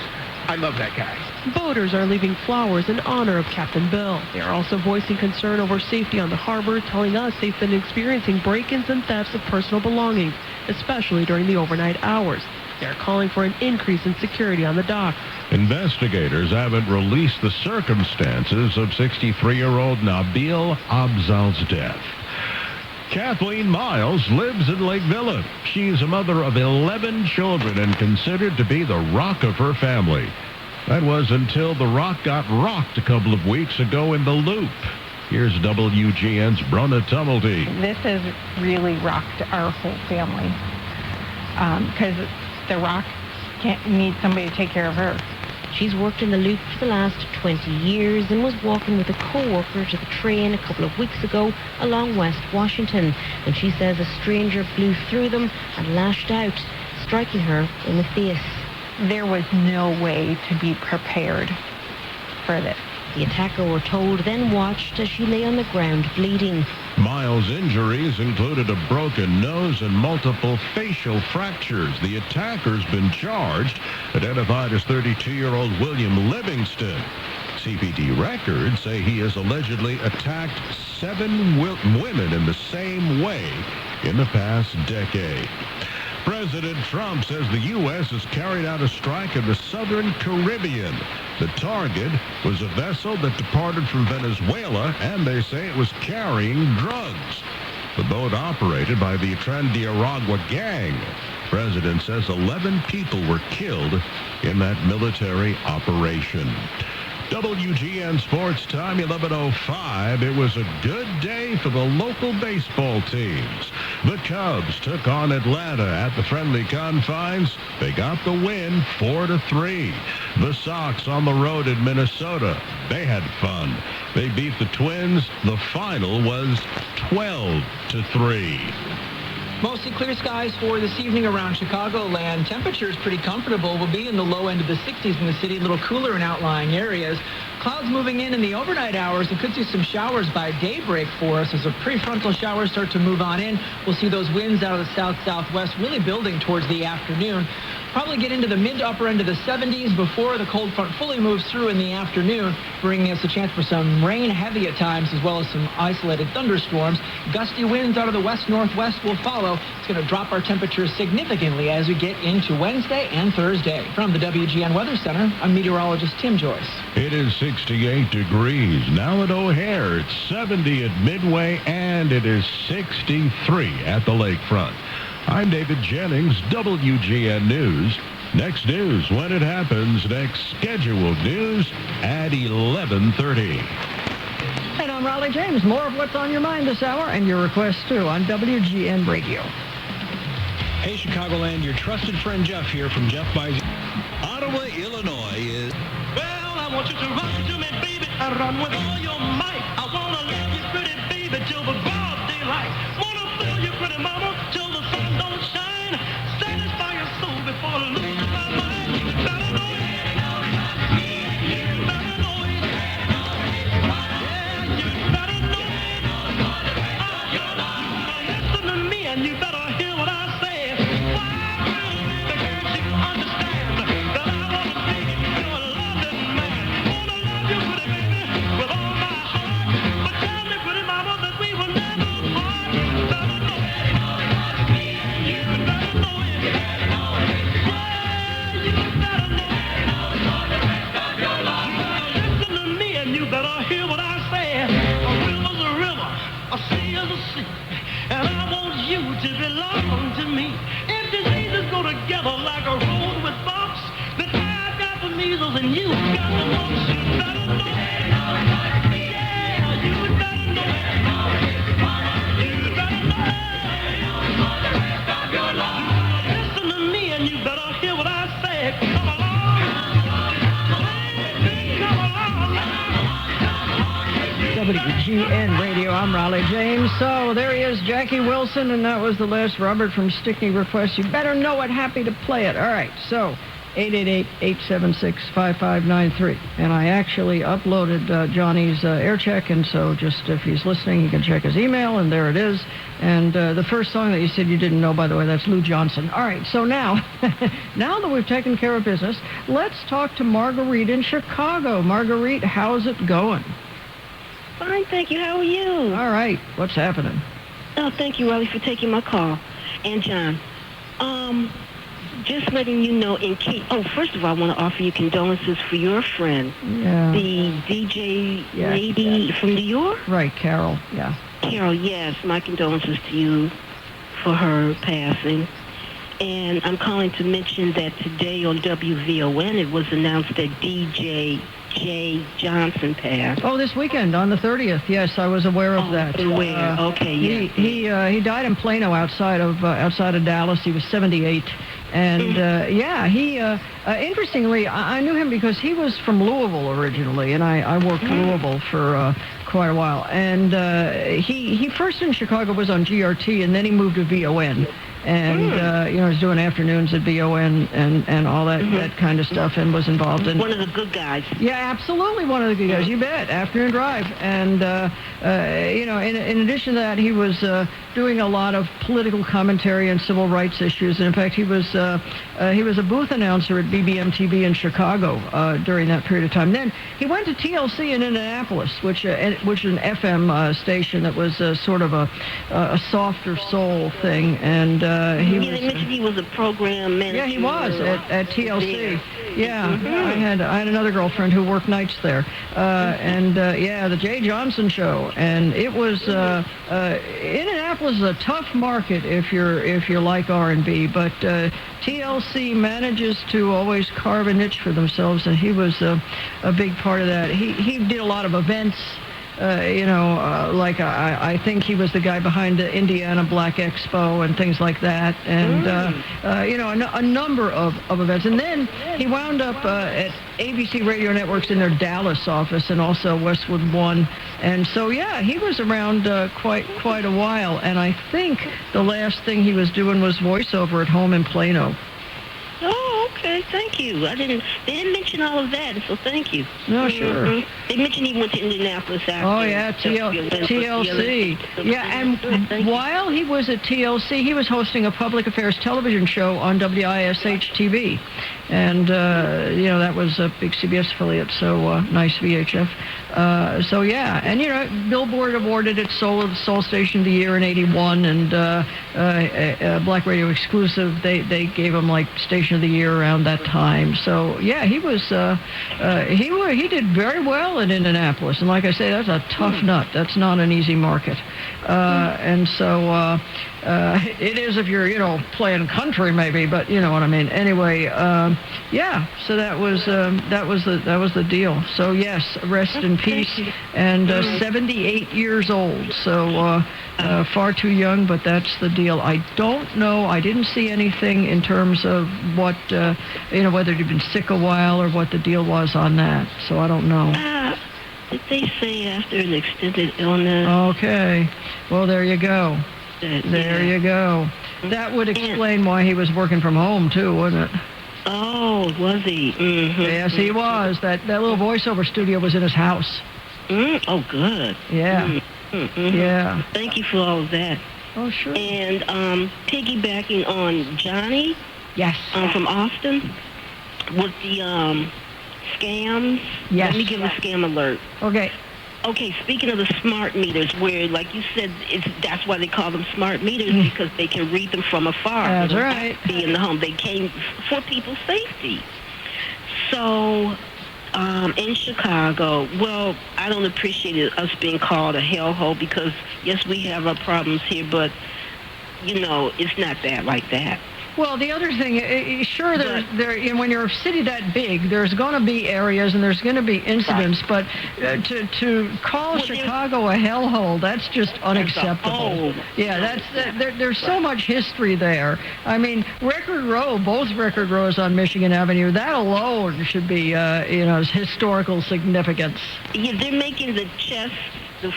I love that guy. Boaters are leaving flowers in honor of Captain Bill. They are also voicing concern over safety on the harbor, telling us they've been experiencing break-ins and thefts of personal belongings, especially during the overnight hours. They are calling for an increase in security on the dock. Investigators haven't released the circumstances of 63-year-old Nabil Abzal's death. Kathleen Miles lives in Lake Villa. She's a mother of 11 children and considered to be the rock of her family. That was until the rock got rocked a couple of weeks ago in the Loop. Here's WGN's Brona Tumulty. This has really rocked our whole family because the rock needs somebody to take care of her. She's worked in the Loop for the last 20 years and was walking with a co-worker to the train a couple of weeks ago along West Washington when she says a stranger blew through them and lashed out, striking her in the face. There was no way to be prepared for this. The attacker, we're told, then watched as she lay on the ground bleeding. Miles' injuries included a broken nose and multiple facial fractures. The attacker's been charged, identified as 32-year-old William Livingston. CPD records say he has allegedly attacked 7 women in the same way in the past decade. President Trump says the U.S. has carried out a strike in the southern Caribbean. The target was a vessel that departed from Venezuela, and they say it was carrying drugs. The boat operated by the Trinidad gang. President says 11 people were killed in that military operation. WGN Sports Time, 11:05. It was a good day for the local baseball teams. The Cubs took on Atlanta at the friendly confines. They got the win, 4-3. The Sox on the road in Minnesota. They had fun. They beat the Twins. The final was 12-3. Mostly clear skies for this evening around Chicagoland. Temperatures pretty comfortable. We'll be in the low end of the 60s in the city, a little cooler in outlying areas. Clouds moving in the overnight hours. We could see some showers by daybreak for us as the prefrontal showers start to move on in. We'll see those winds out of the south-southwest really building towards the afternoon. Probably get into the mid to upper end of the 70s before the cold front fully moves through in the afternoon, bringing us a chance for some rain heavy at times as well as some isolated thunderstorms. Gusty winds out of the west-northwest will follow. It's going to drop our temperatures significantly as we get into Wednesday and Thursday. From the WGN Weather Center, I'm meteorologist Tim Joyce. It is 68 degrees now at O'Hare. It's 70 at Midway, and it is 63 at the lakefront. I'm David Jennings, WGN News. Next news when it happens. Next scheduled news at 11:30. And I'm Rollye James. More of what's on your mind this hour and your requests too on WGN Radio. Hey, Chicagoland, your trusted friend Jeff here from Jeff Buys. Ottawa, Illinois is... Well, I want you to run to me, baby. I run with all your might. I wanna love you, pretty baby, till the broad daylight. Wanna feel you, pretty mama, till the sun don't shine. Satisfy your soul before I lose my mind. You better know it. You better know it. Yeah, you better know it. Listen to me and you better hear what I say. Why, baby, can't you understand that I wanna be your loving man? Wanna love you, pretty baby, with all my heart. But tell me, pretty mama, that we will never part. You better know it. You better know it. Yeah, you better know it. Listen to me and you better hear what I say. A river's a river, a sea is a sea. And I want you to belong to me. If diseases go together like a road with bumps, then I've got the measles and you got the mumps. You better know it. Yeah, you better know it. You better know it. Listen to me and you better hear what I say. Come along. Baby, come along. WGN Radio, I'm Rollye James. So there he is, Jackie Wilson, and that was the last Robert from Stickney request. You better know it, happy to play it. All right, so 888-876-5593. And I actually uploaded Johnny's air check, and so just if he's listening, he can check his email, and there it is. And the first song that you said you didn't know, by the way, that's Lou Johnson. All right, so now, now that we've taken care of business, let's talk to Marguerite in Chicago. Marguerite, how's it going? Fine, thank you. How are you? All right. What's happening? Oh, thank you, Rollye, for taking my call. And John, just letting you know in case... Oh, first of all, I want to offer you condolences for your friend. Yeah. The DJ lady from New York? Right, Carol, yeah. Carol, yes. My condolences to you for her passing. And I'm calling to mention that today on WVON, it was announced that DJ Jay Johnson passed. Oh, this weekend on the 30th. Yes, I was aware of that. Aware. Okay, yeah. He died in Plano outside of Dallas. He was 78. And he interestingly, I knew him because he was from Louisville originally, and I worked Louisville for quite a while. And he first in Chicago was on GRT, and then he moved to VON. And, was doing afternoons at VON and all that kind of stuff, and was involved in... One of the good guys. Yeah, absolutely one of the good guys, you bet. Afternoon Drive. And, in addition to that, he was doing a lot of political commentary on civil rights issues. And in fact, he was a booth announcer at BBM-TV in Chicago during that period of time. Then he went to TLC in Indianapolis, which is an FM station that was sort of a softer soul thing. And they mentioned he was a program manager. Yeah, he was at TLC. Yeah, I had another girlfriend who worked nights there, the Jay Johnson Show, and it was Indianapolis is a tough market if you like R&B, but TLC manages to always carve a niche for themselves, and he was a big part of that. He did a lot of events. I think he was the guy behind the Indiana Black Expo and things like that, and a number of events. And then he wound up at ABC Radio Networks in their Dallas office, and also Westwood One. And so he was around quite a while. And I think the last thing he was doing was voiceover at home in Plano. Oh, okay. Thank you. They didn't mention all of that, so thank you. No, sure. They mentioned he went to Indianapolis after. Oh, yeah, TLC. Yeah, and while he was at TLC, he was hosting a public affairs television show on WISH-TV. And, that was a big CBS affiliate, so nice VHF. And, Billboard awarded it Soul Station of the Year in 81, and Black Radio Exclusive, they gave him, Station of the Year around that time. So, he was, he did very well in Indianapolis. And like I say, that's a tough nut. That's not an easy market. It is if you're, playing country maybe, but you know what I mean. Anyway, yeah. So that was the deal. So yes, rest in peace. And 78 years old. So far too young, but that's the deal. I don't know. I didn't see anything in terms of what, whether he'd been sick a while or what the deal was on that. So I don't know. Did they say after an extended illness? Okay. Well, there you go. There you go. That would explain why he was working from home, too, wouldn't it? Oh, was he? Mm-hmm. Yes, he was. That little voiceover studio was in his house. Oh, good. Yeah. Mm-hmm. Yeah. Thank you for all of that. Oh, sure. And piggybacking on Johnny. Yes. From Austin with the scams. Yes. Let me give a scam alert. Okay. Okay, speaking of the smart meters, where, like you said, that's why they call them smart meters, because they can read them from afar. That's right. Be in the home. They came for people's safety. So, in Chicago, well, I don't appreciate us being called a hellhole because, yes, we have our problems here, but, it's not that like that. Well, the other thing, sure, when you're a city that big, there's going to be areas and there's going to be incidents, but to call Chicago a hellhole, that's just unacceptable. Yeah, there's so much history there. I mean, Record Row, both Record Rows on Michigan Avenue, that alone should be, historical significance. Yeah, they're making the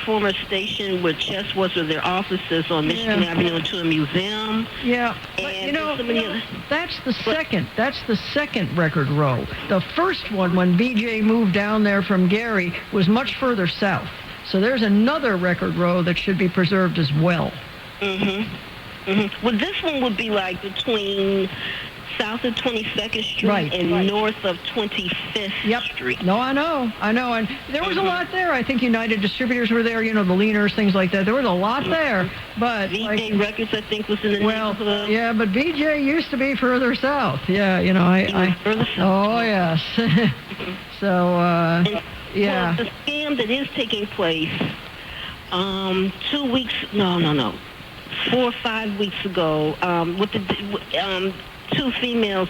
former station where Chess was with their offices on Michigan Avenue into a museum. Yeah, and that's the second Record Row. The first one, when BJ moved down there from Gary, was much further south. So there's another Record Row that should be preserved as well. Mm-hmm. Mm-hmm. Well, this one would be like between south of 22nd Street and north of 25th Street. No, I know. And there was a lot there. I think United Distributors were there, the Leaners, things like that. There was a lot there. But VJ Records, I think, was in the neighborhood. Yeah, but VJ used to be further south. Yeah, further south. Oh, yes. So, yeah. Well, the scam that is taking place 4 or 5 weeks ago, with the two females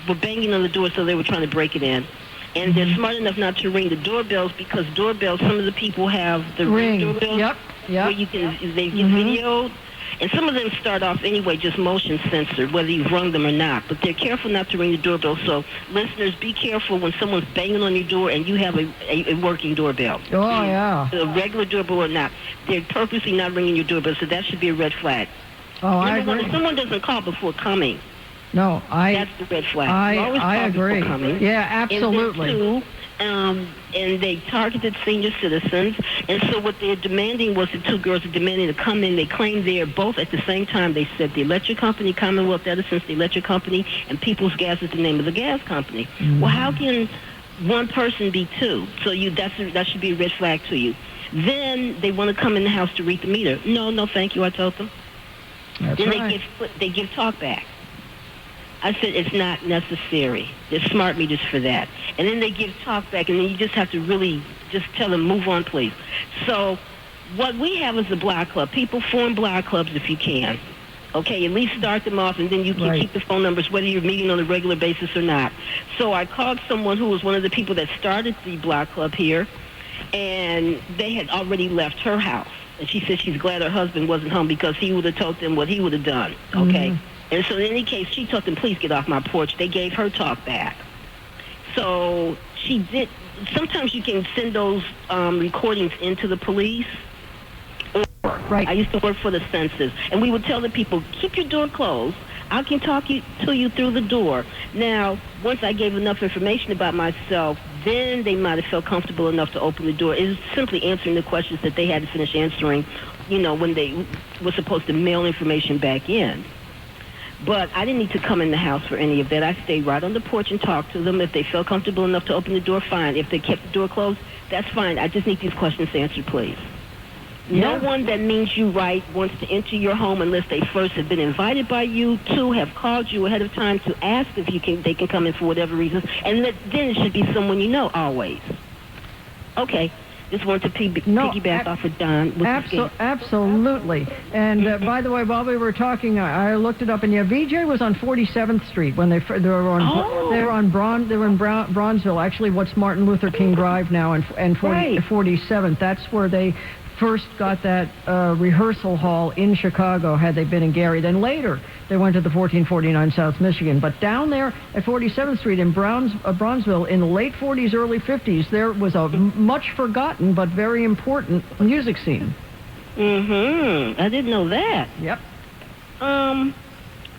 were banging on the door, so they were trying to break it in. And they're smart enough not to ring the doorbells because doorbells, some of the people have the ring doorbells. Yep. Where you can, they get videoed. And some of them start off anyway just motion censored, whether you've rung them or not. But they're careful not to ring the doorbell. So, listeners, be careful when someone's banging on your door and you have a working doorbell. Oh, yeah. A regular doorbell or not. They're purposely not ringing your doorbell, so that should be a red flag. Oh, I agree. If someone doesn't call before coming, that's the red flag. I agree. Yeah, absolutely. And they targeted senior citizens, and so what they're demanding was the two girls are demanding to come in. They claim they're both at the same time. They said the electric company, Commonwealth Edison's the electric company, and People's Gas is the name of the gas company. Mm-hmm. Well, how can one person be two? So that should be a red flag to you. Then they want to come in the house to read the meter. No, thank you, I told them. That's then right. they give talk back. I said, it's not necessary. There's smart meters for that. And then they give talk back, and then you just have to really just tell them, move on, please. So what we have is a block club. People form block clubs if you can. Okay, at least start them off, and then you can keep the phone numbers, whether you're meeting on a regular basis or not. So I called someone who was one of the people that started the block club here, and they had already left her house. And she said she's glad her husband wasn't home because he would have told them what he would have done. Okay? Mm-hmm. And so in any case, she told them, please get off my porch. They gave her talk back. So she did. Sometimes you can send those recordings into the police. I used to work for the census. And we would tell the people, keep your door closed. I can talk to you through the door. Now, once I gave enough information about myself, then they might have felt comfortable enough to open the door. It was simply answering the questions that they had to finish answering, when they were supposed to mail information back in. But I didn't need to come in the house for any of that. I stayed right on the porch and talked to them. If they felt comfortable enough to open the door, fine. If they kept the door closed, that's fine. I just need these questions answered, please. Yeah. No one that means you right wants to enter your home unless they first have been invited by you, two, have called you ahead of time to ask if they can come in for whatever reason, and then it should be someone you know always. Okay. Just wanted to piggyback off of Don. Absolutely. And by the way, while we were talking, I looked it up, and VJ was on 47th Street when they were in Bronzeville. Actually, what's Martin Luther King Drive now, and 47th. That's where they first got that rehearsal hall in Chicago, had they been in Gary. Then later, they went to the 1449 South Michigan. But down there at 47th Street in Bronzeville, in the late 40s, early 50s, there was a much forgotten but very important music scene. Mm-hmm. I didn't know that. Yep.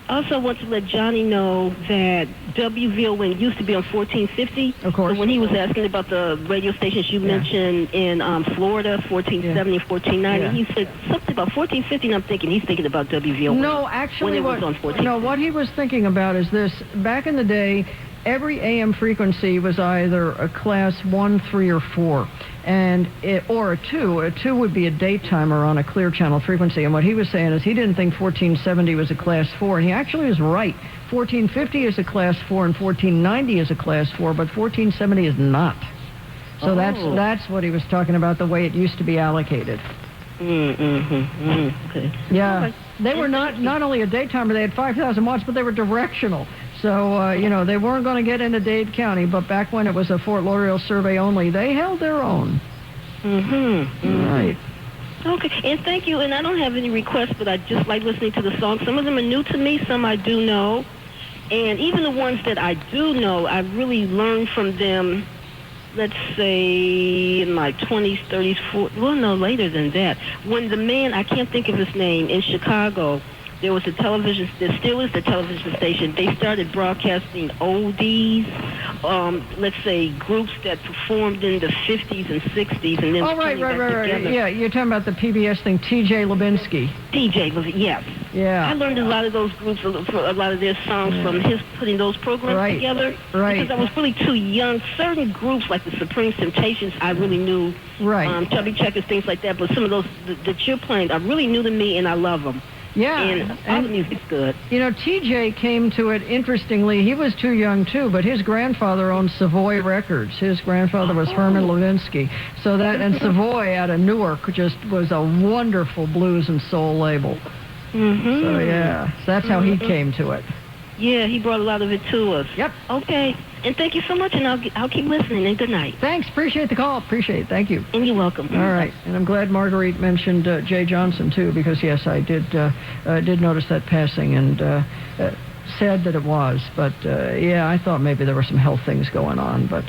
Also want to let Johnny know that WVON used to be on 1450. Of course. So when he was asking about the radio stations you mentioned in Florida, 1470 and 1490, he said something about 1450, and I'm thinking he's thinking about WVON. No, actually, when it was on 1450. what he was thinking about is this. Back in the day, every AM frequency was either a class 1, 3, or 4. Or a 2. A 2 would be a daytimer on a clear channel frequency. And what he was saying is he didn't think 1470 was a class 4. And he actually was right. 1450 is a class 4 and 1490 is a class 4, but 1470 is not. So that's what he was talking about, the way it used to be allocated. Okay. Yeah. Right. They were not only a daytimer, they had 5,000 watts, but they were directional. So, they weren't going to get into Dade County, but back when it was a Fort Lauderdale survey only, they held their own. Right. Okay, and thank you. And I don't have any requests, but I just like listening to the songs. Some of them are new to me, some I do know. And even the ones that I do know, I really learned from them, let's say, in my 20s, 30s, 40s. Well, no, later than that. When the man, I can't think of his name, in Chicago, there was a television, there still is the television station. They started broadcasting oldies, let's say groups that performed in the 50s and 60s, and then right. Together. Yeah, you're talking about the PBS thing, T.J. Lubinsky. Yes. Yeah. I learned a lot of those groups, a lot of their songs from his putting those programs together. Right. Because I was really too young. Certain groups, like the Supreme Temptations, I really knew. Right. Chubby Checkers, things like that. But some of those that you're playing are really new to me, and I love them. Yeah. And all the music's good. TJ came to it, interestingly, he was too young too, but his grandfather owned Savoy Records. His grandfather was Herman Levinsky. And Savoy out of Newark just was a wonderful blues and soul label. Mm-hmm. So that's how he came to it. Yeah, he brought a lot of it to us. Yep. Okay. And thank you so much, and I'll keep listening, and good night. Thanks. Appreciate the call. Appreciate it. Thank you. And you're welcome. All right. And I'm glad Marguerite mentioned Jay Johnson, too, because, yes, I did notice that passing, and sad that it was. But, I thought maybe there were some health things going on. But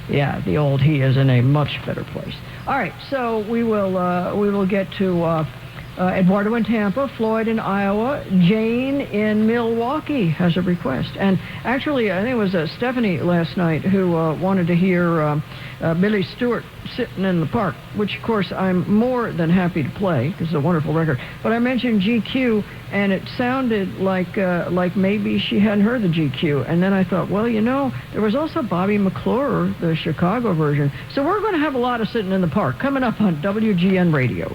he is in a much better place. All right. So we will get to Eduardo in Tampa, Floyd in Iowa, Jane in Milwaukee has a request. And actually, I think it was Stephanie last night who wanted to hear Billy Stewart, Sitting in the Park, which, of course, I'm more than happy to play because it's a wonderful record. But I mentioned GQ, and it sounded like maybe she hadn't heard the GQ. And then I thought, well, there was also Bobby McClure, the Chicago version. So we're going to have a lot of Sitting in the Park coming up on WGN Radio.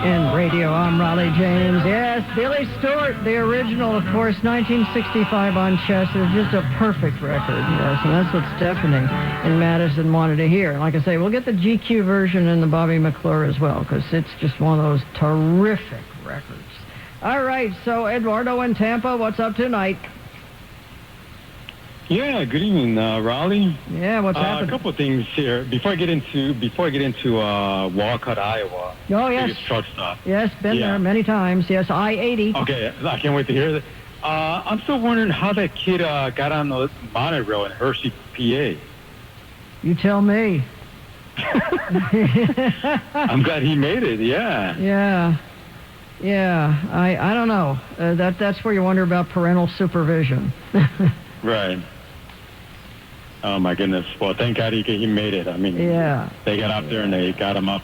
WGN Radio. I'm Rollye James. Yes, Billy Stewart, the original, of course, 1965 on chess. It's just a perfect record, yes, and that's what Stephanie in Madison wanted to hear. Like I say, we'll get the GQ version and the Bobby McClure as well, because it's just one of those terrific records. All right, so Eduardo in Tampa, what's up tonight? Yeah, good evening, Rollye. Yeah, what's happening? A couple of things here before I get into Walcott, Iowa. Oh, yes. Biggest truck stop. Yes, been there many times. Yes, I-80. Okay, I can't wait to hear that. I'm still wondering how that kid got on the monorail in Hershey, PA. You tell me. I'm glad he made it. Yeah. Yeah. I don't know. That's where you wonder about parental supervision. Right. Oh, my goodness. Well, thank God he made it. I mean, they got up there and they got him up,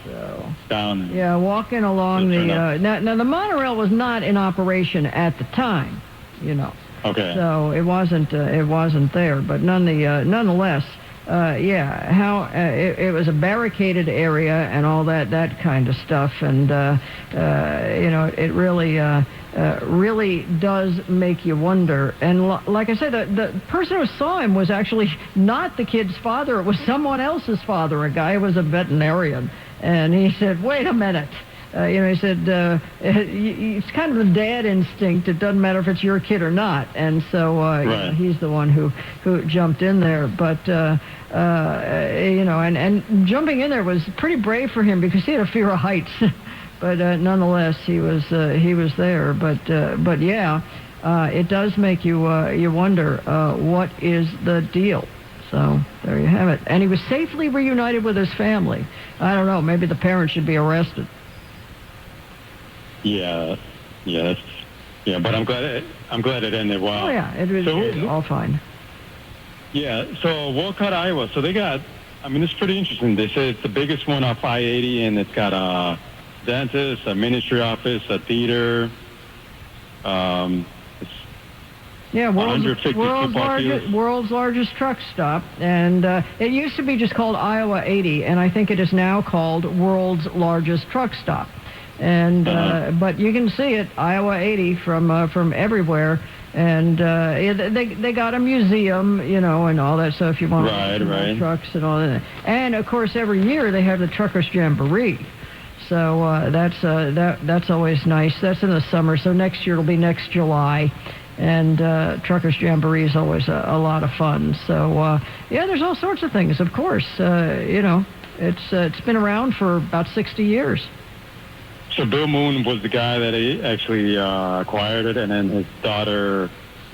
down. Yeah, walking along the... now, the monorail was not in operation at the time, you know. Okay. So it wasn't there, but nonetheless, it was a barricaded area and all that kind of stuff, and, it really does make you wonder. And like I said, the person who saw him was actually not the kid's father. It was someone else's father, a guy who was a veterinarian. And he said, wait a minute. He said, it's kind of the dad instinct. It doesn't matter if it's your kid or not. And so he's the one who jumped in there. But, and jumping in there was pretty brave for him because he had a fear of heights. But nonetheless, he was there. But it does make you wonder what is the deal. So there you have it. And he was safely reunited with his family. I don't know. Maybe the parents should be arrested. Yeah. But I'm glad it ended well. Oh yeah, it was all fine. Yeah. So Walcott, Iowa. So they got. I mean, it's pretty interesting. They say it's the biggest one off I-80, and it's got a dentist, a ministry office, a theater. World's largest truck stop, and it used to be just called Iowa 80, and I think it is now called World's Largest Truck Stop. And but you can see it, Iowa 80, from everywhere, and they got a museum, and all that stuff. If you want to see trucks and all that, and of course every year they have the Truckers Jamboree. So that's always nice. That's in the summer. So next year it'll be next July, and Truckers Jamboree is always a lot of fun. So there's all sorts of things. Of course, it's been around for about 60 years. So Bill Moon was the guy that actually acquired it, and then his daughter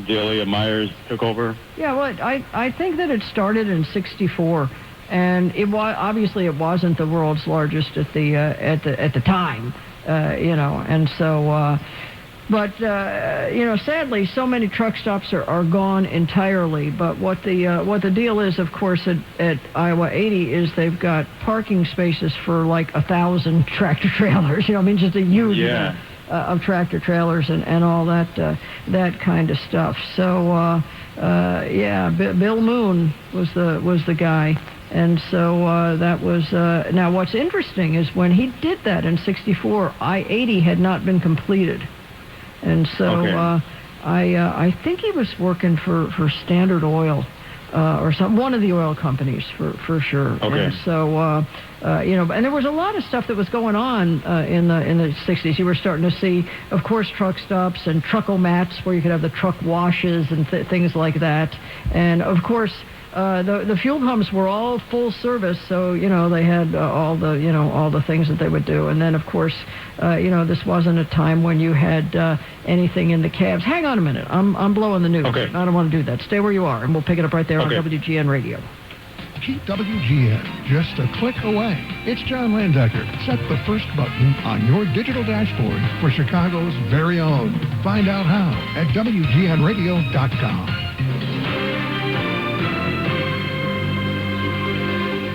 Delia Myers took over. Yeah, well, I think that it started in '64. And it obviously it wasn't the world's largest at the time, and so, sadly, so many truck stops are gone entirely. But what the deal is, of course, at Iowa 80 is they've got parking spaces for like 1,000 tractor trailers. Just a huge of tractor trailers and all that kind of stuff. So, Bill Moon was the guy. And so that was... now, what's interesting is when he did that in '64, I-80 had not been completed. And so I think he was working for Standard Oil or one of the oil companies for sure. Okay. And so, and there was a lot of stuff that was going on in the '60s. You were starting to see, of course, truck stops and truck-o-mats where you could have the truck washes and things like that. And, of course... the fuel pumps were all full service, so they had all the things that they would do. And then, of course, this wasn't a time when you had anything in the cabs. Hang on a minute, I'm blowing the news. Okay. I don't want to do that. Stay where you are, and we'll pick it up right there on WGN Radio. Keep WGN just a click away. It's John Landecker. Set the first button on your digital dashboard for Chicago's very own. Find out how at WGNradio.com.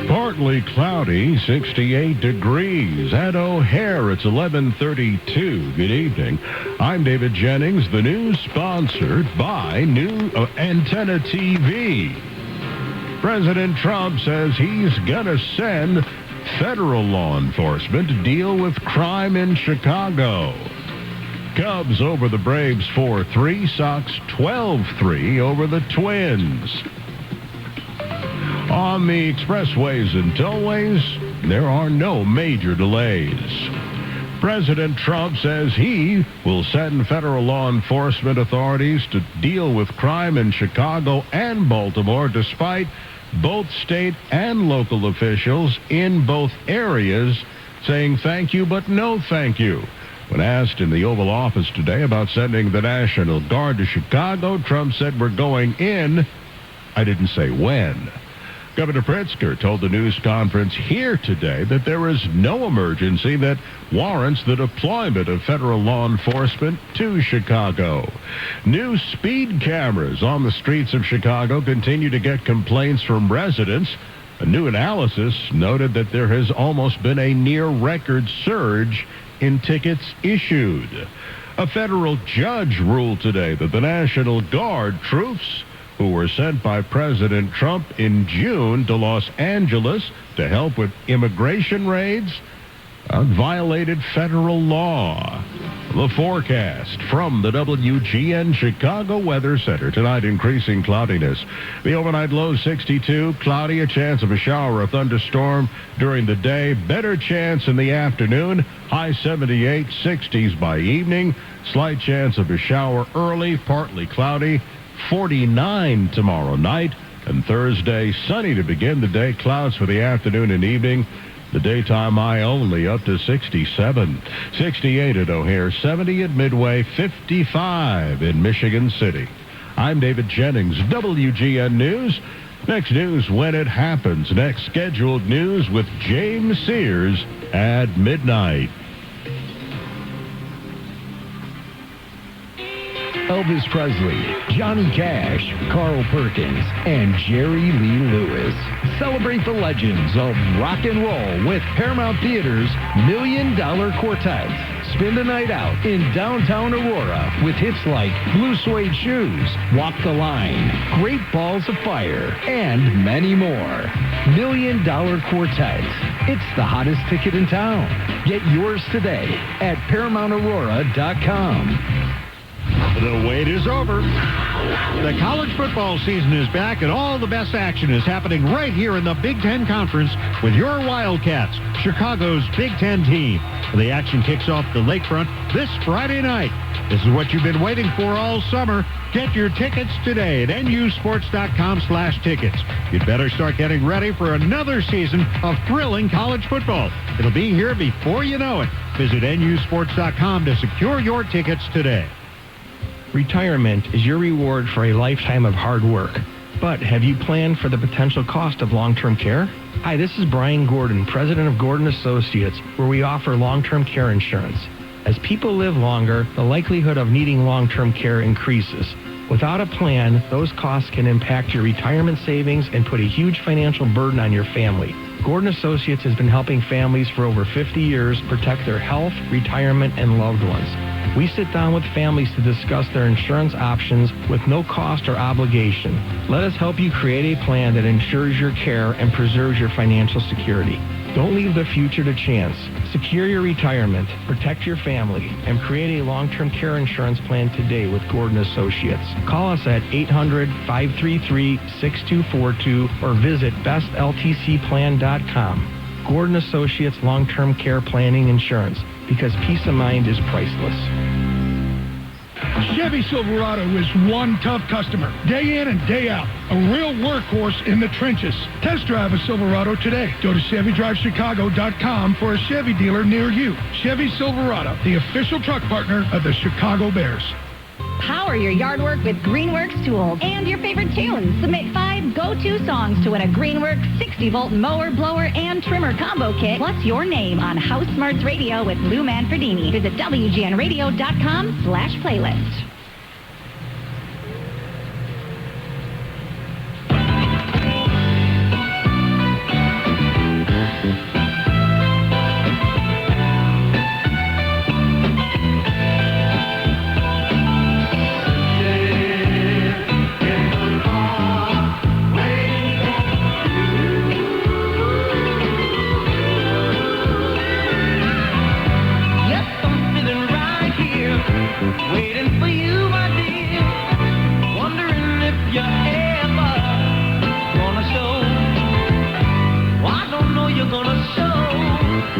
Partly cloudy, 68 degrees. At O'Hare, it's 11:32. Good evening. I'm David Jennings. The news sponsored by New Antenna TV. President Trump says he's going to send federal law enforcement to deal with crime in Chicago. Cubs over the Braves 4-3. Sox 12-3 over the Twins. On the expressways and tollways, there are no major delays. President Trump says he will send federal law enforcement authorities to deal with crime in Chicago and Baltimore, despite both state and local officials in both areas saying thank you but no thank you. When asked in the Oval Office today about sending the National Guard to Chicago, Trump said, "We're going in." I didn't say when. Governor Pritzker told the news conference here today that there is no emergency that warrants the deployment of federal law enforcement to Chicago. New speed cameras on the streets of Chicago continue to get complaints from residents. A new analysis noted that there has almost been a near-record surge in tickets issued. A federal judge ruled today that the National Guard troops who were sent by President Trump in June to Los Angeles to help with immigration raids violated federal law. The forecast from the WGN Chicago Weather Center. Tonight, increasing cloudiness. The overnight low 62, cloudy, a chance of a shower or thunderstorm during the day. Better chance in the afternoon. High 78, 60s by evening. Slight chance of a shower early, partly cloudy. 49 tomorrow night. And Thursday, sunny to begin the day. Clouds for the afternoon and evening. The daytime high only up to 67. 68 at O'Hare, 70 at Midway, 55 in Michigan City. I'm David Jennings, WGN News. Next news when it happens. Next scheduled news with James Sears at midnight. Elvis Presley, Johnny Cash, Carl Perkins, and Jerry Lee Lewis. Celebrate the legends of rock and roll with Paramount Theater's $1 Million Quartet. Spend a night out in downtown Aurora with hits like Blue Suede Shoes, Walk the Line, Great Balls of Fire, and many more. $1 Million Quartet. It's the hottest ticket in town. Get yours today at ParamountAurora.com. The wait is over. The college football season is back, and all the best action is happening right here in the Big Ten Conference with your Wildcats, Chicago's Big Ten team. The action kicks off the lakefront this Friday night. This is what you've been waiting for all summer. Get your tickets today at nusports.com/tickets. You'd better start getting ready for another season of thrilling college football. It'll be here before you know it. Visit nusports.com to secure your tickets today. Retirement is your reward for a lifetime of hard work. But have you planned for the potential cost of long-term care? Hi, this is Brian Gordon, president of Gordon Associates, where we offer long-term care insurance. As people live longer, the likelihood of needing long-term care increases. Without a plan, those costs can impact your retirement savings and put a huge financial burden on your family. Gordon Associates has been helping families for over 50 years protect their health, retirement, and loved ones. We sit down with families to discuss their insurance options with no cost or obligation. Let us help you create a plan that ensures your care and preserves your financial security. Don't leave the future to chance. Secure your retirement, protect your family, and create a long-term care insurance plan today with Gordon Associates. Call us at 800-533-6242 or visit bestltcplan.com. Gordon Associates Long-Term Care Planning Insurance, because peace of mind is priceless. Chevy Silverado is one tough customer, day in and day out. A real workhorse in the trenches. Test drive a Silverado today. Go to ChevyDriveChicago.com for a Chevy dealer near you. Chevy Silverado, the official truck partner of the Chicago Bears. Power your yard work with Greenworks tools and your favorite tunes. Submit 5 go-to songs to win a Greenworks 60-volt mower, blower, and trimmer combo kit, plus your name on House Smarts Radio with Lou Manfredini. Visit WGNradio.com/playlist.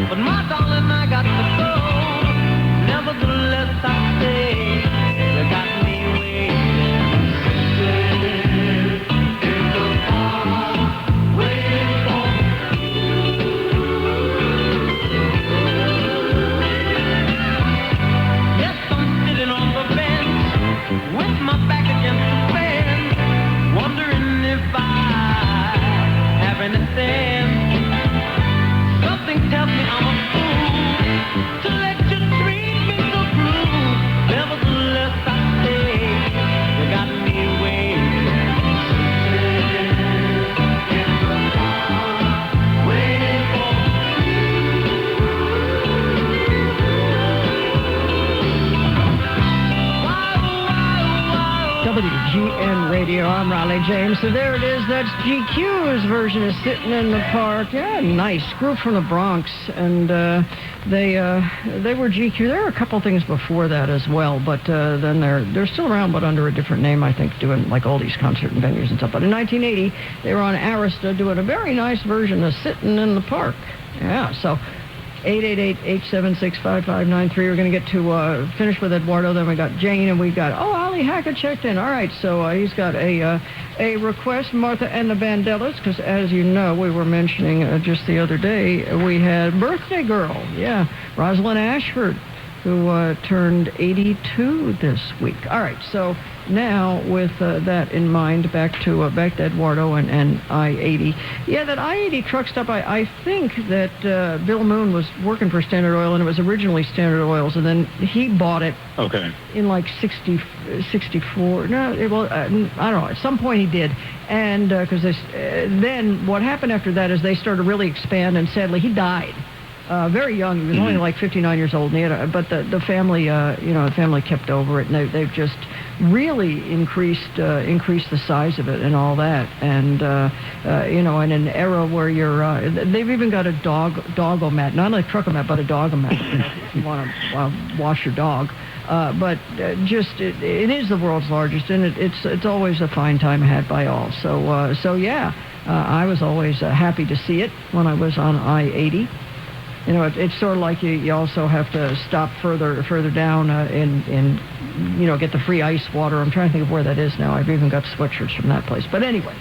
But my darling, I got to go. Nevertheless, I say, you got me waiting. In the car, waiting for Yes, I'm sitting on the bench with my back against the fence, wondering if I have any sense. Something tells me I'm a fool to let you treat me so cruel. Nevertheless, I say you got me waiting. Waiting for WGN Radio, I'm Rollye James. So there it is. That's GQ's version of Sitting in the Park. Yeah, nice. Group from the Bronx. And they were GQ. There were a couple things before that as well, but then they're still around, but under a different name, I think, doing like all these concert and venues and stuff. But in 1980, they were on Arista doing a very nice version of Sitting in the Park. Yeah, so 888-876-5593. We're going to get to finish with Eduardo. Then we got Jane, and we got Ali Hackett checked in. All right, so he's got a request, Martha and the Vandellas, because as you know, we were mentioning just the other day, we had Birthday Girl, yeah, Rosalind Ashford, who turned 82 this week. All right, so now with that in mind, back to Eduardo and I-80. Yeah, that I-80 truck stop, I think that Bill Moon was working for Standard Oil, and it was originally Standard Oil's, and then he bought it in like 64. No, I don't know. At some point he did. And because then what happened after that is they started to really expand, and sadly he died. Very young. He was only like 59 years old. And he had but the family, the family kept over it, and they've just really increased the size of it and all that. And in an era where they've even got a dog-o-mat, not like truck-o-mat, but a dog-o-mat if you want to wash your dog. But it is the world's largest, and it's always a fine time had by all. So yeah, I was always happy to see it when I was on I-80. It's sort of like you also have to stop further down and get the free ice water. I'm trying to think of where that is now. I've even got sweatshirts from that place. But anyway,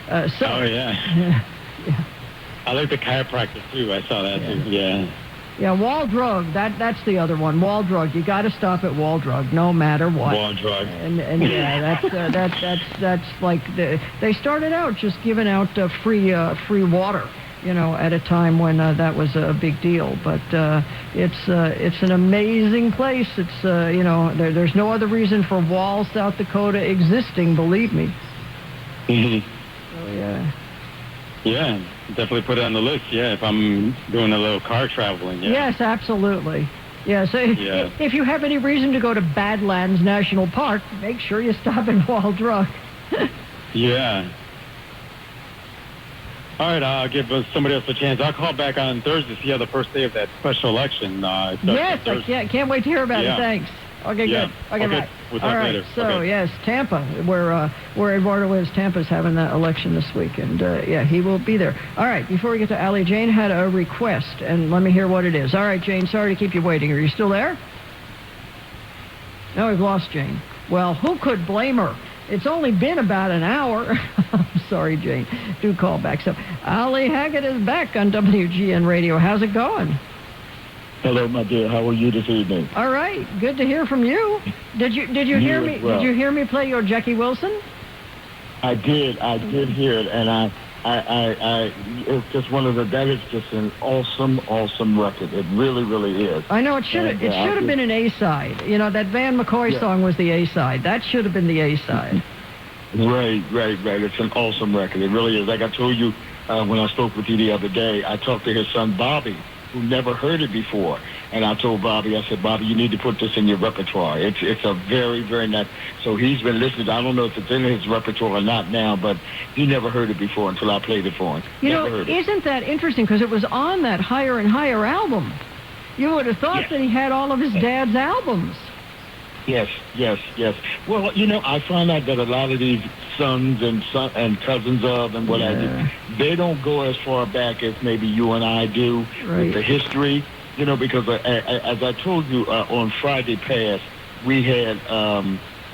Oh, yeah. Yeah. I like the chiropractor, too. I saw that, too. Yeah. Yeah, Wall Drug. That's the other one. Wall Drug. You got to stop at Wall Drug, no matter what. Wall Drug. And yeah, that's like they started out just giving out free water. At a time when that was a big deal. But it's an amazing place. It's, there's no other reason for Wall, South Dakota existing, believe me. Mm-hmm. So, yeah. Yeah, definitely put it on the list, yeah, if I'm doing a little car traveling, yeah. Yes, absolutely. Yeah, so if you have any reason to go to Badlands National Park, make sure you stop at Wall Drug. Yeah. All right, I'll give somebody else a chance. I'll call back on Thursday to see how the first day of that special election yes, I can't wait to hear about it. Thanks. Okay, yeah. good. Okay, bye. We'll talk later. So, yes, Tampa, where Eduardo is, Tampa's having that election this week, and, he will be there. All right, before we get to Allie, Jane had a request, and let me hear what it is. All right, Jane, sorry to keep you waiting. Are you still there? No, we've lost Jane. Well, who could blame her? It's only been about an hour. I'm sorry, Jane. Do call back. So, Ali Hackett is back on WGN Radio. How's it going? Hello, my dear. How are you this evening? All right. Good to hear from you. Did you hear me? Well. Did you hear me play your Jackie Wilson? I did hear it, and I it's just that is just an awesome record. It really, really is. I know it should have been an A-side. That Van McCoy song was the A-side. That should have been the A-side. Right. It's an awesome record. It really is. Like I told you when I spoke with you the other day, I talked to his son Bobby, who never heard it before. And I told Bobby, I said, Bobby, you need to put this in your repertoire. It's a very, very nice. So he's been listening. I don't know if it's in his repertoire or not now, but he never heard it before until I played it for him. Isn't that interesting? Because it was on that Higher and Higher album. You would have thought that he had all of his dad's albums. Yes. Well, I find out that a lot of these sons and cousins of and what have you, they don't go as far back as maybe you and I do with the history. Because as I told you on Friday past, we had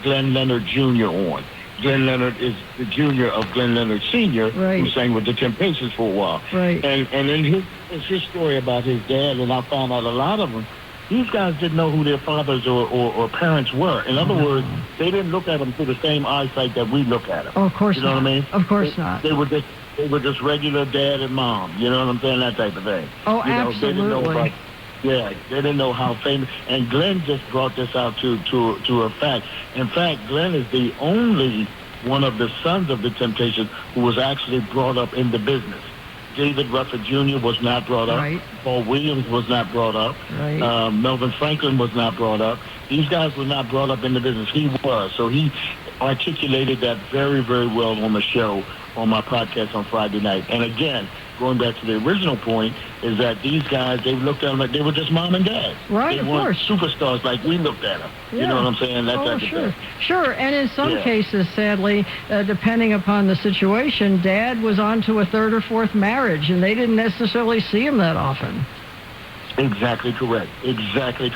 Glenn Leonard Jr. on. Glenn Leonard is the junior of Glenn Leonard Sr., who sang with the Temptations for a while. Right. And in his story about his dad, and I found out a lot of them, these guys didn't know who their fathers or parents were. In other words, they didn't look at them through the same eyesight that we look at them. Oh, of course not. You know what I mean? Of course not. They were just regular dad and mom. You know what I'm saying? That type of thing. Oh, absolutely. They didn't know they didn't know how famous. And Glenn just brought this out to a fact. In fact, Glenn is the only one of the sons of the Temptations who was actually brought up in the business. David Ruffin Jr. was not brought up. Right. Paul Williams was not brought up. Right. Melvin Franklin was not brought up. These guys were not brought up in the business. He was. So he articulated that very, very well on the show, on my podcast on Friday night. And again, going back to the original point, is that these guys, they looked at them like they were just mom and dad. Right, they of weren't course. superstars like we looked at them. Yeah. You know what I'm saying? That type of thing. Sure, and in some cases, sadly, depending upon the situation, Dad was on to a third or fourth marriage, and they didn't necessarily see him that often. Exactly correct. Yes, exactly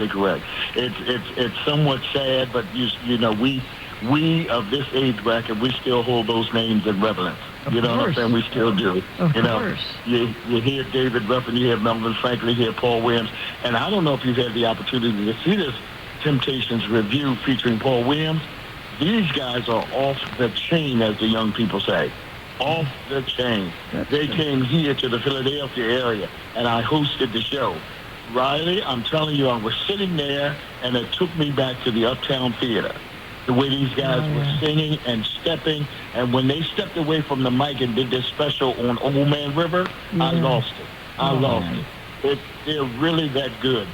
correct. It's somewhat sad, but we of this age bracket, we still hold those names in reverence. You know what I'm saying? We still do. Of course. You hear David Ruffin, you hear Melvin Franklin, you hear Paul Williams, and I don't know if you've had the opportunity to see this Temptations review featuring Paul Williams. These guys are off the chain, as the young people say. Off the chain. They came here to the Philadelphia area, and I hosted the show. Riley, I'm telling you, I was sitting there, and it took me back to the Uptown Theater. The way these guys were singing and stepping, and when they stepped away from the mic and did their special on Old Man River, I lost it. I lost it. They're really that good,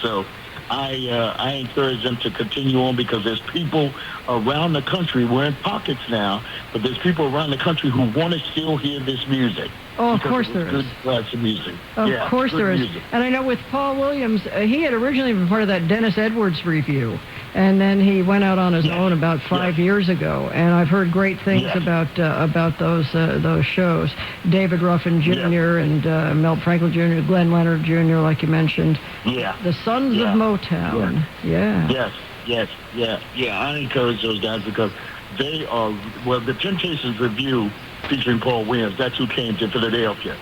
So I encourage them to continue on, because there's people around the country. We're in pockets now, but there's people around the country who want to still hear this music. Oh, of course there is. Good class of music. Of course there is. Music. And I know with Paul Williams, he had originally been part of that Dennis Edwards review, and then he went out on his own about 5 years ago. And I've heard great things about those shows. David Ruffin Jr. and Mel Franklin Jr., Glenn Leonard Jr., like you mentioned. Yeah. The Sons of Motown. Yeah. Yes. I encourage those guys, because they are, the Temptations review featuring Paul Williams, that's who came to Philadelphia.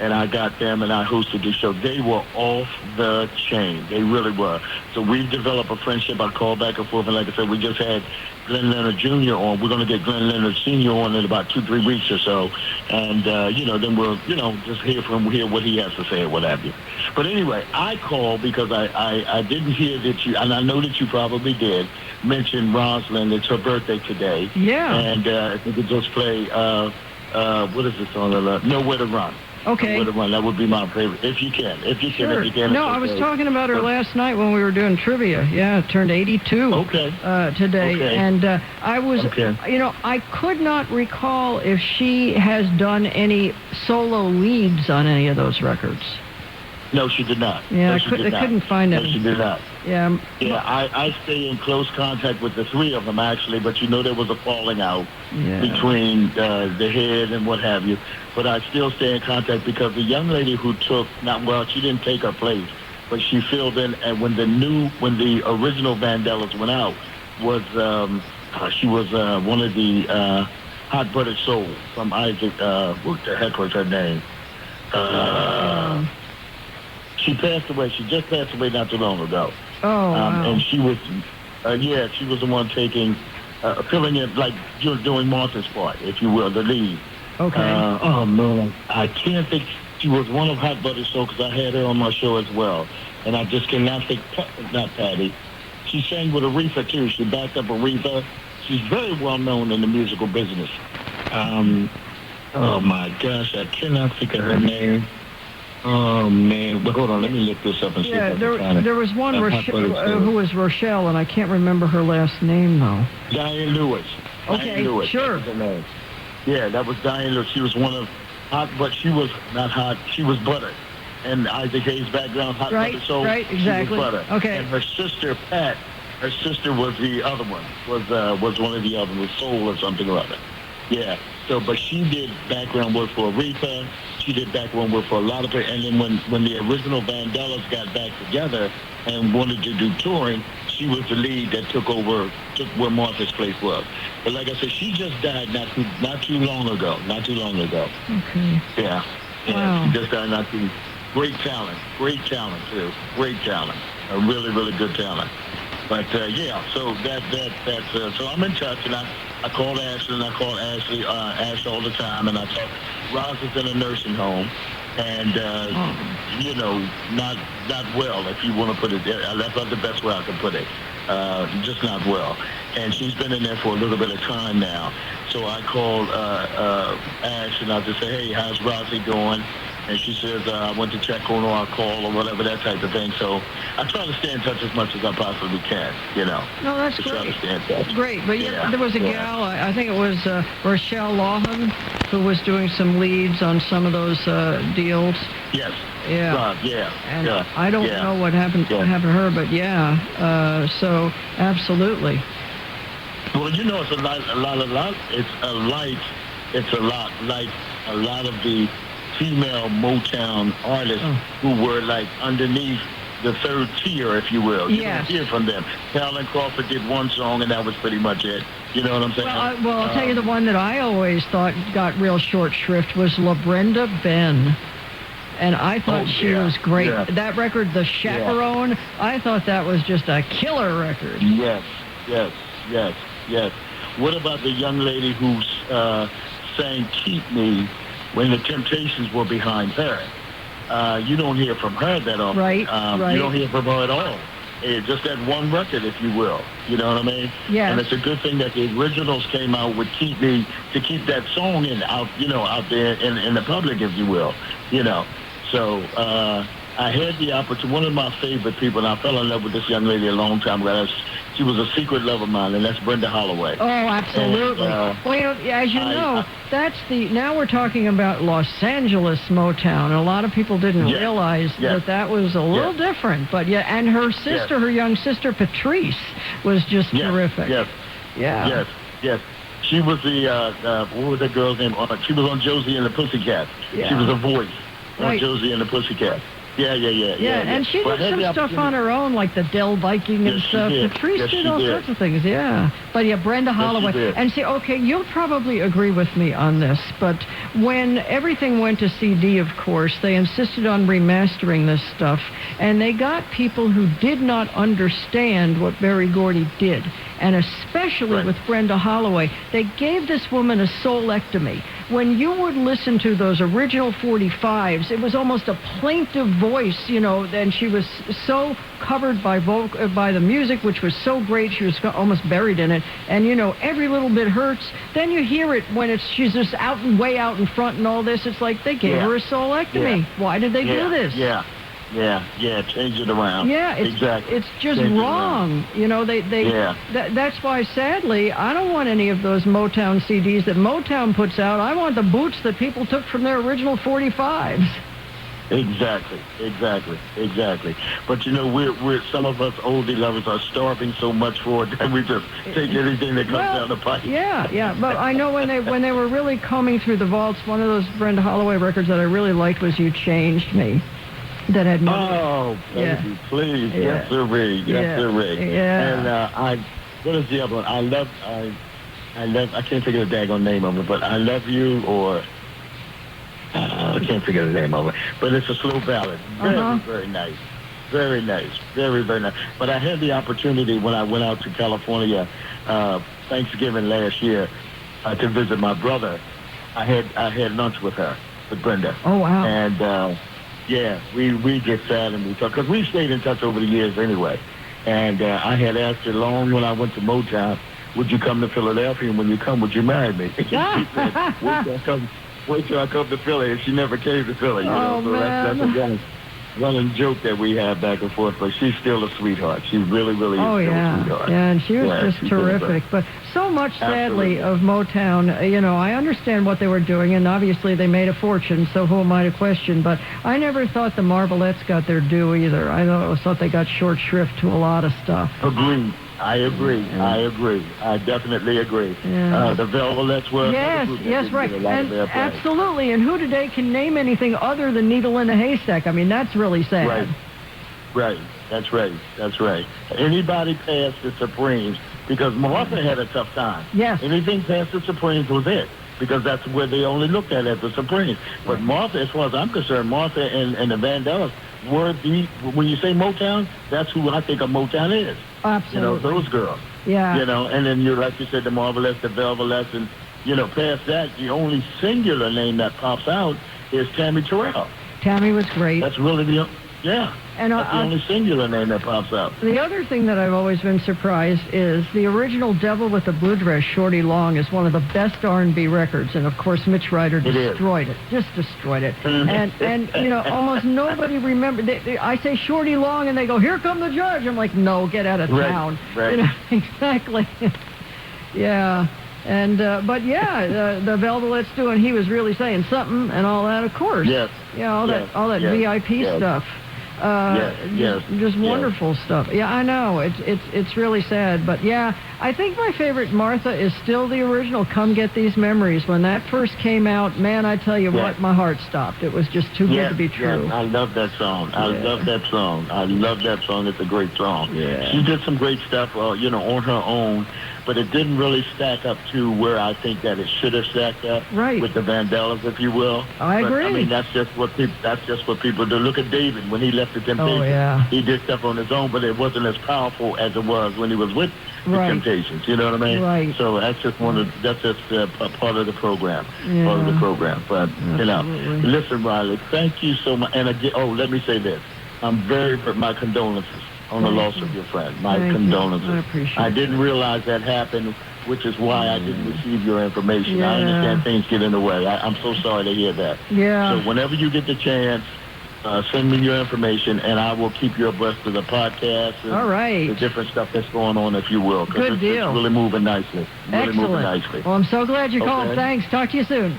And I got them, and I hosted the show. They were off the chain. They really were. So we've developed a friendship. I call back and forth, and like I said, we just had Glenn Leonard Jr. on. We're going to get Glenn Leonard Sr. on in about 2-3 weeks or so. And, then we'll, just hear what he has to say or what have you. But anyway, I called because I didn't hear that you, and I know that you probably did, mention Rosalind. It's her birthday today. Yeah. And if we could just play, what is this song? Nowhere to Run. Okay. Nowhere to Run. That would be my favorite. If you can. Sure. No, I was talking about her last night when we were doing trivia. Yeah, turned 82 today. Okay. And I was, I could not recall if she has done any solo leads on any of those records. No, she did not. Yeah, No, I couldn't find it. No, she did not. Yeah. Yeah, I stay in close contact with the three of them, actually, but there was a falling out between the head and what have you. But I still stay in contact, because the young lady who took, she didn't take her place, but she filled in, and when the original Vandellas went out, she was one of the Hot Buttered Soul from Isaac, what the heck was her name? She passed away. She just passed away not too long ago. Oh, wow. And she was, she was the one filling in, like doing Martha's part, if you will, the lead. Okay. Man, I can't think. She was one of Hot Buttered Soul, because I had her on my show as well. And I just cannot think, not Patty. She sang with Aretha, too. She backed up Aretha. She's very well known in the musical business. Oh, my gosh, I cannot think of her name. Oh, man. But hold on, let me look this up and see if I can find it. There was one who was Rochelle, and I can't remember her last name, though. Diane Lewis. Okay, Diane Lewis, sure. That was her name. Yeah, that was Diane Lewis. She was one of Hot, but she was not hot. She was buttered. and Isaac Hayes' background, Hot Right, Butter Soul. right, exactly. She was Butter. Okay. And her sister, Pat, her sister was the other one, was one of the other ones, Soul or something or other. Yeah. So, but she did background work for Aretha. She did background work for a lot of people. And then when the original Vandellas got back together and wanted to do touring, she was the lead that took where Martha's place was. But like I said, she just died not too long ago. Okay. Yeah. Wow. She just died great talent too. Great talent. A really, really good talent. But yeah, so that's so I'm in touch, and I call Ashley, and I call Ash all the time, and I talk. Roz is in a nursing home, and you know, not well, if you want to put it there. That's not the best way I can put it. Just not well, and she's been in there for a little bit of time now. So I called Ash, and I just say, hey, how's Rosie doing? And she says, I went to check on her, I'll call or whatever, that type of thing. So I try to stay in touch as much as I possibly can, you know. No, that's great. great. Try to stay in touch. Great. But there was a gal, I think it was Rochelle Lawhon, who was doing some leads on some of those deals. Yes. Yeah. Rob, yeah. And yeah. I don't know what happened to her, but yeah. So absolutely. Well, you know, it's a lot like a lot of the female Motown artists who were like underneath the third tier, if you will. You don't hear from them. Carolyn Crawford did one song, and that was pretty much it. You know what I'm saying? Well, I'll tell you the one that I always thought got real short shrift was La Brenda Ben. And I thought she was great. Yeah. That record, The Chaperone, I thought that was just a killer record. Yes. What about the young lady who sang Keep Me when the Temptations were behind her? You don't hear from her that often. Right. You don't hear from her at all. It's just that one record, if you will. You know what I mean? Yes. And it's a good thing that the originals came out with Keep Me to keep that song out there in the public, if you will. You know. So I had the opportunity. One of my favorite people, and I fell in love with this young lady a long time ago. She was a secret love of mine, and that's Brenda Holloway. Oh, absolutely. Well, as you know, now we're talking about Los Angeles Motown, and a lot of people didn't realize that was a little different. But yeah, and her sister, her young sister Patrice, was just terrific. Yes. She was what was that girl's name? She was on Josie and the Pussycats. Yeah. She was a voice on Right. Josie and the Pussycats. Yeah. And she did some stuff on her own, like the Del Viking and stuff. Patrice did all sorts of things, But Brenda Holloway. And see, okay, you'll probably agree with me on this, but when everything went to CD, of course, they insisted on remastering this stuff, and they got people who did not understand what Berry Gordy did, and especially with Brenda Holloway. They gave this woman a soulectomy. When you would listen to those original 45s, it was almost a plaintive voice, and she was so covered by the music, which was so great, she was almost buried in it, and every little bit hurts. Then you hear it when she's just way out in front and all this. It's like they gave her a soulectomy. Why did they do this? Change it around. It's just wrong. That's why, sadly, I don't want any of those Motown CDs that Motown puts out. I want the boots that people took from their original 45s. Exactly. But we're some of us oldie lovers are starving so much for it that we just take anything that comes down the pipe. Yeah. But I know when they were really combing through the vaults, one of those Brenda Holloway records that I really liked was "You Changed Me." That had baby, please, yes, sirree. And what is the other one? I love. I can't think of the daggone name of it, but I Love You, or I can't think of the name of it. But it's a slow ballad. Very nice. Very nice. Very, very nice. But I had the opportunity when I went out to California Thanksgiving last year to visit my brother. I had lunch with her, with Brenda. Oh wow. And we just sat and we talked, because we stayed in touch over the years anyway. And I had asked her long when I went to Motown, would you come to Philadelphia, and when you come, would you marry me? She said, wait till I come to Philly, and she never came to Philly. So that's again. running joke that we have back and forth, but she's still a sweetheart. She really, really is still a sweetheart. Yeah, and she was just she's terrific. But so much, sadly, of Motown, I understand what they were doing, and obviously they made a fortune, so who am I to question? But I never thought the Marvelettes got their due either. I thought they got short shrift to a lot of stuff. Agreed. I agree. I definitely agree. Yeah. The Velvelettes were Yes, right. And absolutely. And who today can name anything other than Needle in a Haystack? I mean, that's really sad. Right. That's right. Anybody past the Supremes, because Martha had a tough time. Yes. Anything past the Supremes was it, because that's where they only looked at as the Supremes. But Martha, as far as I'm concerned, Martha and the Vandellas were when you say Motown, that's who I think of Motown is. Absolutely. Those girls. Yeah. And then like you said, the Marvelettes, the Velvelettes, and, past that, the only singular name that pops out is Tammy Terrell. Tammy was great. That's really that's the only singular name that pops out. The other thing that I've always been surprised is the original Devil with the Blue Dress, Shorty Long, is one of the best R&B records, and of course Mitch Ryder destroyed it. Just destroyed it. And almost nobody remembered. I say Shorty Long, and they go, "Here come the judge." I'm like, "No, get out of town." Right. Exactly. Yeah. And the Velvelettes doing, he was really saying something and all that, of course. Yes. Yeah, all that VIP stuff. Just wonderful stuff. Yeah, I know. It's really sad, but yeah, I think my favorite Martha is still the original Come Get These Memories. When that first came out, man, I tell you what, my heart stopped. It was just too good to be true. I love that song. I love that song. It's a great song. Yeah. She did some great stuff, on her own, but it didn't really stack up to where I think that it should have stacked up with the Vandellas, if you will. I agree. I mean, that's just what people do. Look at David when he left the Temptations. He did stuff on his own, but it wasn't as powerful as it was when he was with the Temptations. You know what I mean? Right. So that's just a part of the program. Part of the program. But listen, Riley, thank you so much. And again, let me say this: my condolences on the loss of your friend. My condolences. I appreciate I didn't realize that happened, which is why I didn't receive your information. I understand things get in the way. I'm so sorry to hear that. Yeah. So whenever you get the chance, send me your information, and I will keep you abreast of the podcast and the different stuff that's going on, if you will. Good deal. It's really moving nicely. Excellent. Well, I'm so glad you called. Thanks. Talk to you soon.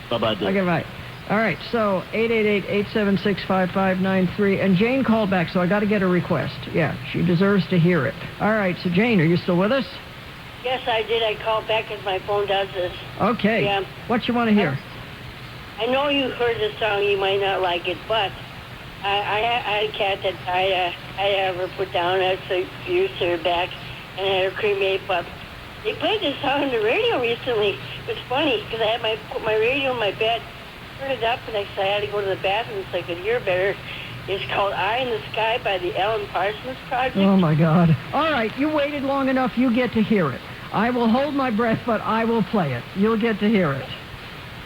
Bye-bye, Dave. Okay, bye. All right, so 888-876-5593. And Jane called back, so I got to get a request. Yeah, she deserves to hear it. All right, so Jane, are you still with us? Yes, I did. I called back because my phone does this. Okay. Yeah. What you want to hear? I know you heard the song. You might not like it, but I had a cat that I had her put down. I used her back and I had her cremate, but they played this song on the radio recently. It was funny because I had put my radio in my bed, turned it up, and I had to go to the bathroom so I could hear better. It's called Eye in the Sky by the Alan Parsons Project. Oh, my God. All right, you waited long enough. You get to hear it. I will hold my breath, but I will play it. You'll get to hear it.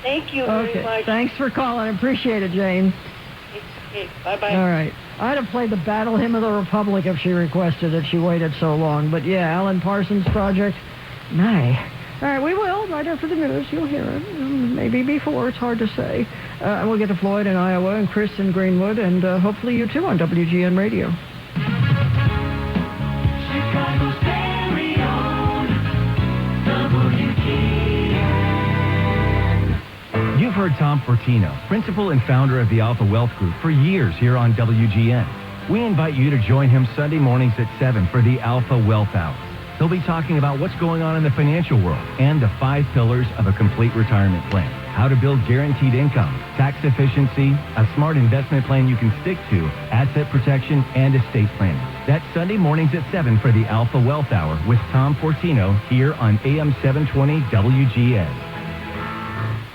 Thank you very much. Thanks for calling. Appreciate it, Jane. Okay, bye-bye. All right. I'd have played the Battle Hymn of the Republic if she requested it. She waited so long. But, yeah, Alan Parsons Project. My. All right, we will. Right after the news, you'll hear it. Maybe before. It's hard to say. We'll get to Floyd in Iowa and Chris in Greenwood, and hopefully you, too, on WGN Radio. Chicago's very own WGN. You've heard Tom Fortino, principal and founder of the Alpha Wealth Group, for years here on WGN. We invite you to join him Sunday mornings at 7 for the Alpha Wealth Hour. He'll be talking about what's going on in the financial world and the 5 pillars of a complete retirement plan. How to build guaranteed income, tax efficiency, a smart investment plan you can stick to, asset protection, and estate planning. That's Sunday mornings at 7 for the Alpha Wealth Hour with Tom Fortino here on AM 720 WGN.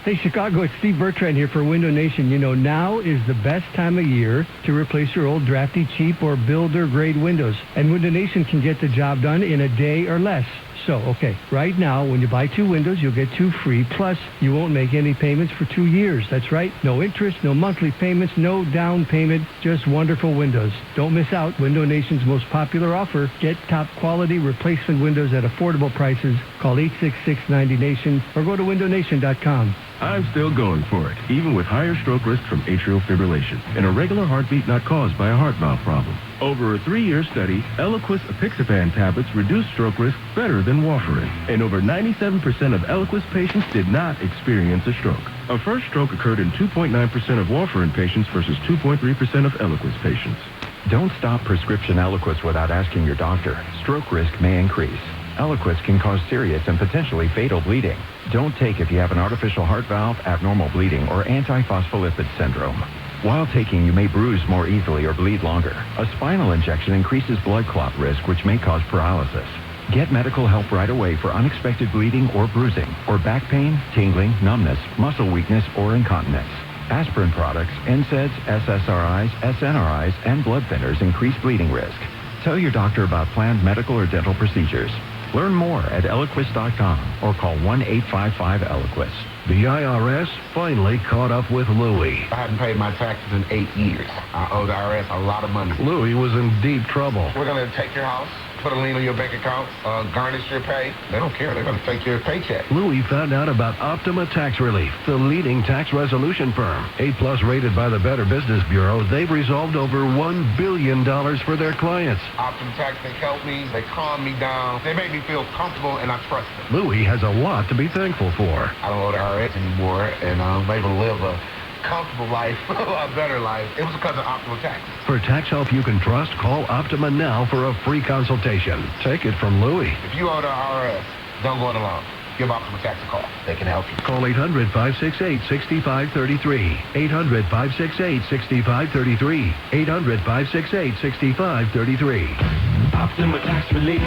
Hey, Chicago, it's Steve Bertrand here for Window Nation. You know, now is the best time of year to replace your old drafty, cheap, or builder-grade windows. And Window Nation can get the job done in a day or less. So, okay, right now, when you buy 2 windows, you'll get 2 free, plus you won't make any payments for 2 years. That's right. No interest, no monthly payments, no down payment, just wonderful windows. Don't miss out. Window Nation's most popular offer. Get top-quality replacement windows at affordable prices. Call 866-90-NATION or go to windownation.com. I'm still going for it, even with higher stroke risk from atrial fibrillation, an irregular heartbeat not caused by a heart valve problem. Over a 3-year study, Eliquis apixaban tablets reduced stroke risk better than warfarin, and over 97% of Eliquis patients did not experience a stroke. A first stroke occurred in 2.9% of warfarin patients versus 2.3% of Eliquis patients. Don't stop prescription Eliquis without asking your doctor. Stroke risk may increase. Eliquis can cause serious and potentially fatal bleeding. Don't take if you have an artificial heart valve, abnormal bleeding, or antiphospholipid syndrome. While taking, you may bruise more easily or bleed longer. A spinal injection increases blood clot risk, which may cause paralysis. Get medical help right away for unexpected bleeding or bruising, or back pain, tingling, numbness, muscle weakness, or incontinence. Aspirin products, NSAIDs, SSRIs, SNRIs, and blood thinners increase bleeding risk. Tell your doctor about planned medical or dental procedures. Learn more at Eliquis.com or call 1-855-ELIQUIS. The IRS finally caught up with Louie. I hadn't paid my taxes in 8 years. I owe the IRS a lot of money. Louie was in deep trouble. We're going to take your house, put a lien on your bank account, garnish your pay. They don't care. They're going to take your paycheck. Louie found out about Optima Tax Relief, the leading tax resolution firm. A+ rated by the Better Business Bureau, they've resolved over $1 billion for their clients. Optima Tax, they help me. They calm me down. They make me feel comfortable, and I trust them. Louie has a lot to be thankful for. I don't owe the IRS anymore, and I'm able to live a comfortable life, a better life. It was because of Optima Tax. For tax help you can trust, call Optima now for a free consultation. Take it from Louie. If you owe the IRS, don't go it alone. Give Optima Tax a call. They can help you. Call 800-568-6533. 800-568-6533. 800-568-6533. Optima Tax Relief.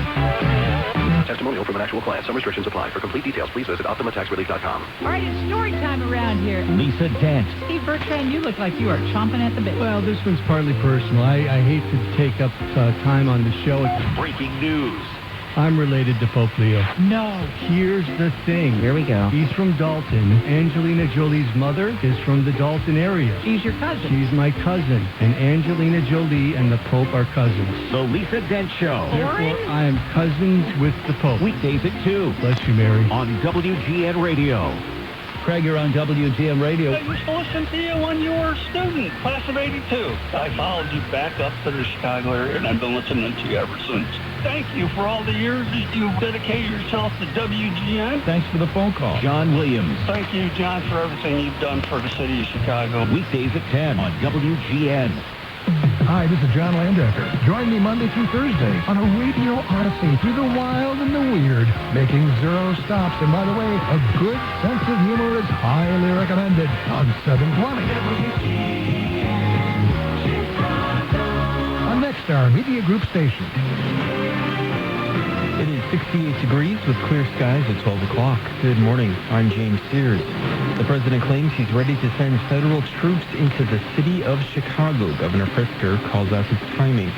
Testimonial from an actual client. Some restrictions apply. For complete details, please visit OptimaTaxRelief.com. All right, it's story time around here. Lisa Dent. Steve Bertrand, you look like you are chomping at the bit. Well, this one's partly personal. I hate to take up time on the show. Breaking news. I'm related to Pope Leo. No. Here's the thing. Here we go. He's from Dalton. Angelina Jolie's mother is from the Dalton area. She's your cousin. She's my cousin. And Angelina Jolie and the Pope are cousins. The Lisa Dent Show. Therefore, I am cousins with the Pope. Weekdays at 2. Bless you, Mary. On WGN Radio. Craig, you're on WGN Radio. I used to listen to you when you were a student, class of 82. I followed you back up to the Chicago area, and I've been listening to you ever since. Thank you for all the years that you've dedicated yourself to WGN. Thanks for the phone call. John Williams. Thank you, John, for everything you've done for the city of Chicago. Weekdays at 10 on WGN. Hi, this is John Landecker. Join me Monday through Thursday on a radio odyssey through the wild and the weird, making 0 stops. And by the way, a good sense of humor is highly recommended on 720. On Nexstar Media Group Station. It is 68 degrees with clear skies at 12 o'clock. Good morning. I'm James Sears. The president claims he's ready to send federal troops into the city of Chicago. Governor Pritzker calls out his timing.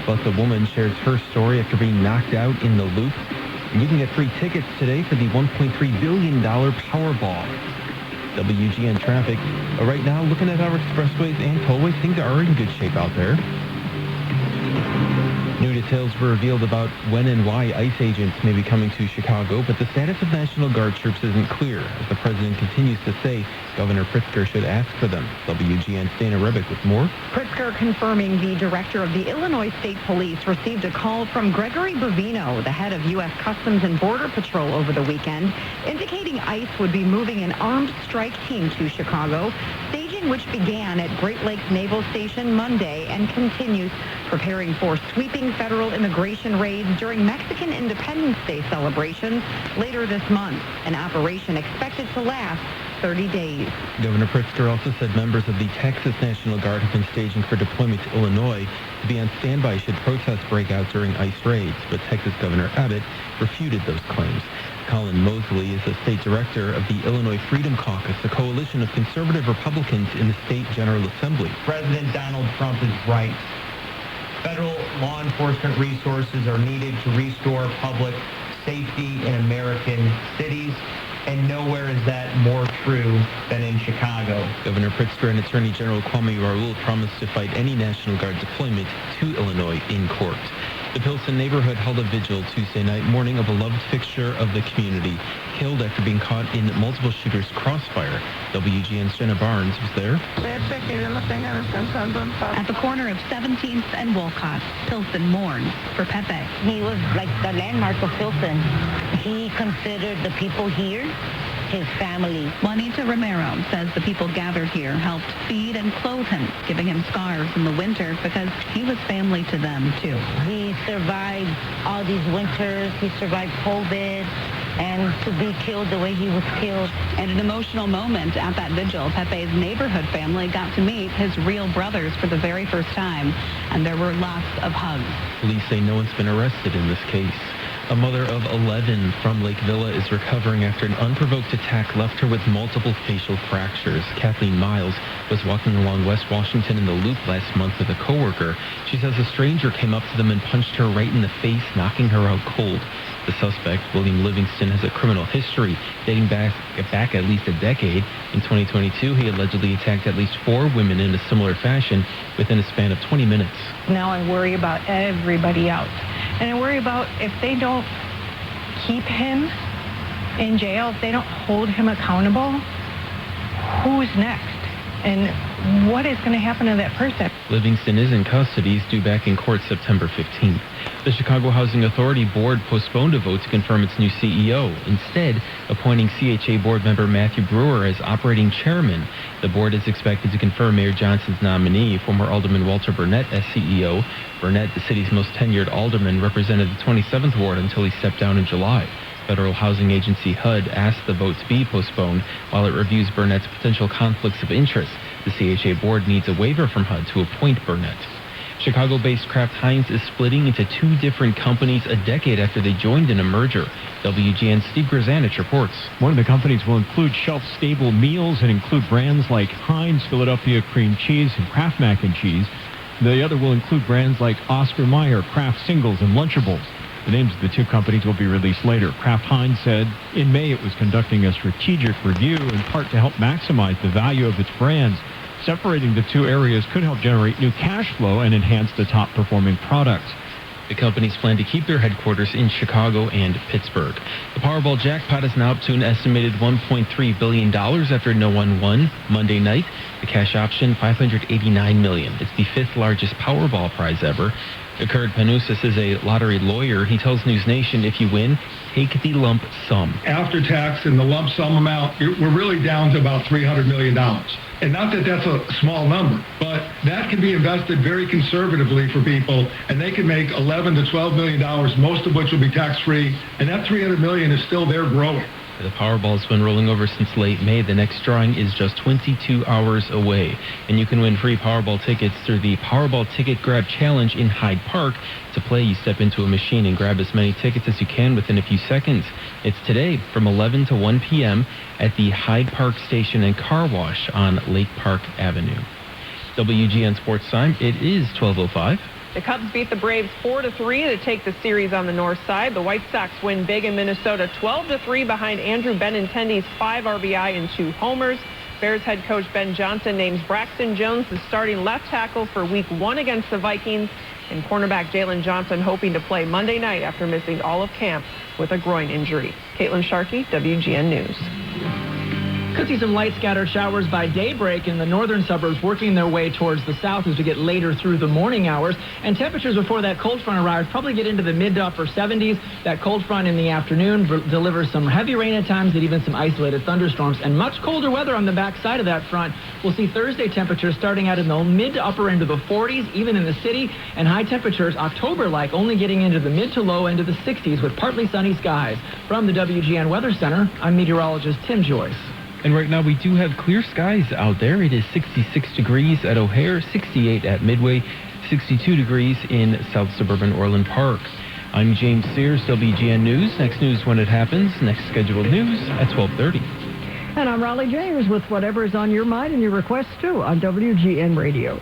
Plus, a woman shares her story after being knocked out in the loop. And you can get free tickets today for the $1.3 billion Powerball. WGN traffic. Right now, looking at our expressways and tollways, things are in good shape out there. New details were revealed about when and why ICE agents may be coming to Chicago, but the status of National Guard troops isn't clear. As the president continues to say, Governor Pritzker should ask for them. WGN's Dana Rebick with more. Pritzker confirming the director of the Illinois State Police received a call from Gregory Bovino, the head of U.S. Customs and Border Patrol, over the weekend, indicating ICE would be moving an armed strike team to Chicago, staging which began at Great Lakes Naval Station Monday and continues, preparing for sweeping federal immigration raids during Mexican Independence Day celebrations later this month, an operation expected to last 30 days. Governor Pritzker also said members of the Texas National Guard have been staging for deployment to Illinois to be on standby should protests break out during ICE raids, but Texas Governor Abbott refuted those claims. Colin Mosley is the state director of the Illinois Freedom Caucus, a coalition of conservative Republicans in the state General Assembly. President Donald Trump is right. Federal law enforcement resources are needed to restore public safety in American cities, and nowhere is that more true than in Chicago. Governor Pritzker and Attorney General Kwame Raoul promised to fight any National Guard deployment to Illinois in court. The Pilsen neighborhood held a vigil Tuesday night mourning a beloved fixture of the community, killed after being caught in multiple shooters' crossfire. WGN's Jenna Barnes was there. At the corner of 17th and Wolcott, Pilsen mourns for Pepe. He was like the landmark of Pilsen. He considered the people here his family. Juanita Romero says the people gathered here helped feed and clothe him, giving him scarves in the winter because he was family to them, too. He survived all these winters. He survived COVID. And to be killed the way he was killed. At an emotional moment at that vigil, Pepe's neighborhood family got to meet his real brothers for the very first time, and there were lots of hugs. Police say no one's been arrested in this case. A mother of 11 from Lake Villa is recovering after an unprovoked attack left her with multiple facial fractures. Kathleen Miles was walking along West Washington in the Loop last month with a coworker. She says a stranger came up to them and punched her right in the face, knocking her out cold. The suspect, William Livingston, has a criminal history dating back at least a decade. In 2022, he allegedly attacked at least 4 women in a similar fashion within a span of 20 minutes. Now I worry about everybody else. And I worry about if they don't keep him in jail, if they don't hold him accountable, who's next? And what is going to happen to that person? Livingston is in custody. He's due back in court September 15th. The Chicago Housing Authority Board postponed a vote to confirm its new CEO, instead appointing CHA board member Matthew Brewer as operating chairman. The board is expected to confirm Mayor Johnson's nominee, former Alderman Walter Burnett, as CEO. Burnett, the city's most tenured alderman, represented the 27th ward until he stepped down in July. Federal Housing Agency HUD asked the vote to be postponed while it reviews Burnett's potential conflicts of interest. The CHA board needs a waiver from HUD to appoint Burnett. Chicago-based Kraft Heinz is splitting into 2 different companies a decade after they joined in a merger. WGN's Steve Grzanich reports. One of the companies will include shelf-stable meals and include brands like Heinz Philadelphia Cream Cheese and Kraft Mac and Cheese. The other will include brands like Oscar Mayer, Kraft Singles, and Lunchables. The names of the 2 companies will be released later. Kraft Heinz said in May it was conducting a strategic review in part to help maximize the value of its brands. Separating the 2 areas could help generate new cash flow and enhance the top-performing products. The companies plan to keep their headquarters in Chicago and Pittsburgh. The Powerball jackpot is now up to an estimated $1.3 billion after no one won Monday night. The cash option, $589 million. It's the 5th largest Powerball prize ever. Kurt Panousis is a lottery lawyer. He tells News Nation, if you win, take the lump sum. After tax and the lump sum amount, we're really down to about $300 million. And not that that's a small number, but that can be invested very conservatively for people, and they can make $11 to $12 million, most of which will be tax-free, and that $300 million is still there growing. The Powerball's been rolling over since late May. The next drawing is just 22 hours away. And you can win free Powerball tickets through the Powerball Ticket Grab Challenge in Hyde Park. To play, you step into a machine and grab as many tickets as you can within a few seconds. It's today from 11 to 1 p.m. at the Hyde Park Station and Car Wash on Lake Park Avenue. WGN Sports Time, it is 12:05. The Cubs beat the Braves 4-3 to take the series on the north side. The White Sox win big in Minnesota 12-3 behind Andrew Benintendi's 5 RBI and 2 homers. Bears head coach Ben Johnson names Braxton Jones the starting left tackle for Week 1 against the Vikings. And cornerback Jalen Johnson hoping to play Monday night after missing all of camp with a groin injury. Caitlin Sharkey, WGN News. Could see some light scattered showers by daybreak in the northern suburbs, working their way towards the south as we get later through the morning hours. And temperatures before that cold front arrives probably get into the mid to upper 70s. That cold front in the afternoon delivers some heavy rain at times and even some isolated thunderstorms. And much colder weather on the backside of that front. We'll see Thursday temperatures starting out in the mid to upper end of the 40s, even in the city. And high temperatures, October-like, only getting into the mid to low end of the 60s with partly sunny skies. From the WGN Weather Center, I'm meteorologist Tim Joyce. And right now we do have clear skies out there. It is 66 degrees at O'Hare, 68 at Midway, 62 degrees in South Suburban Orland Park. I'm James Sears, WGN News. Next news when it happens. Next scheduled news at 12:30. And I'm Rollye James with whatever is on your mind and your requests too on WGN Radio.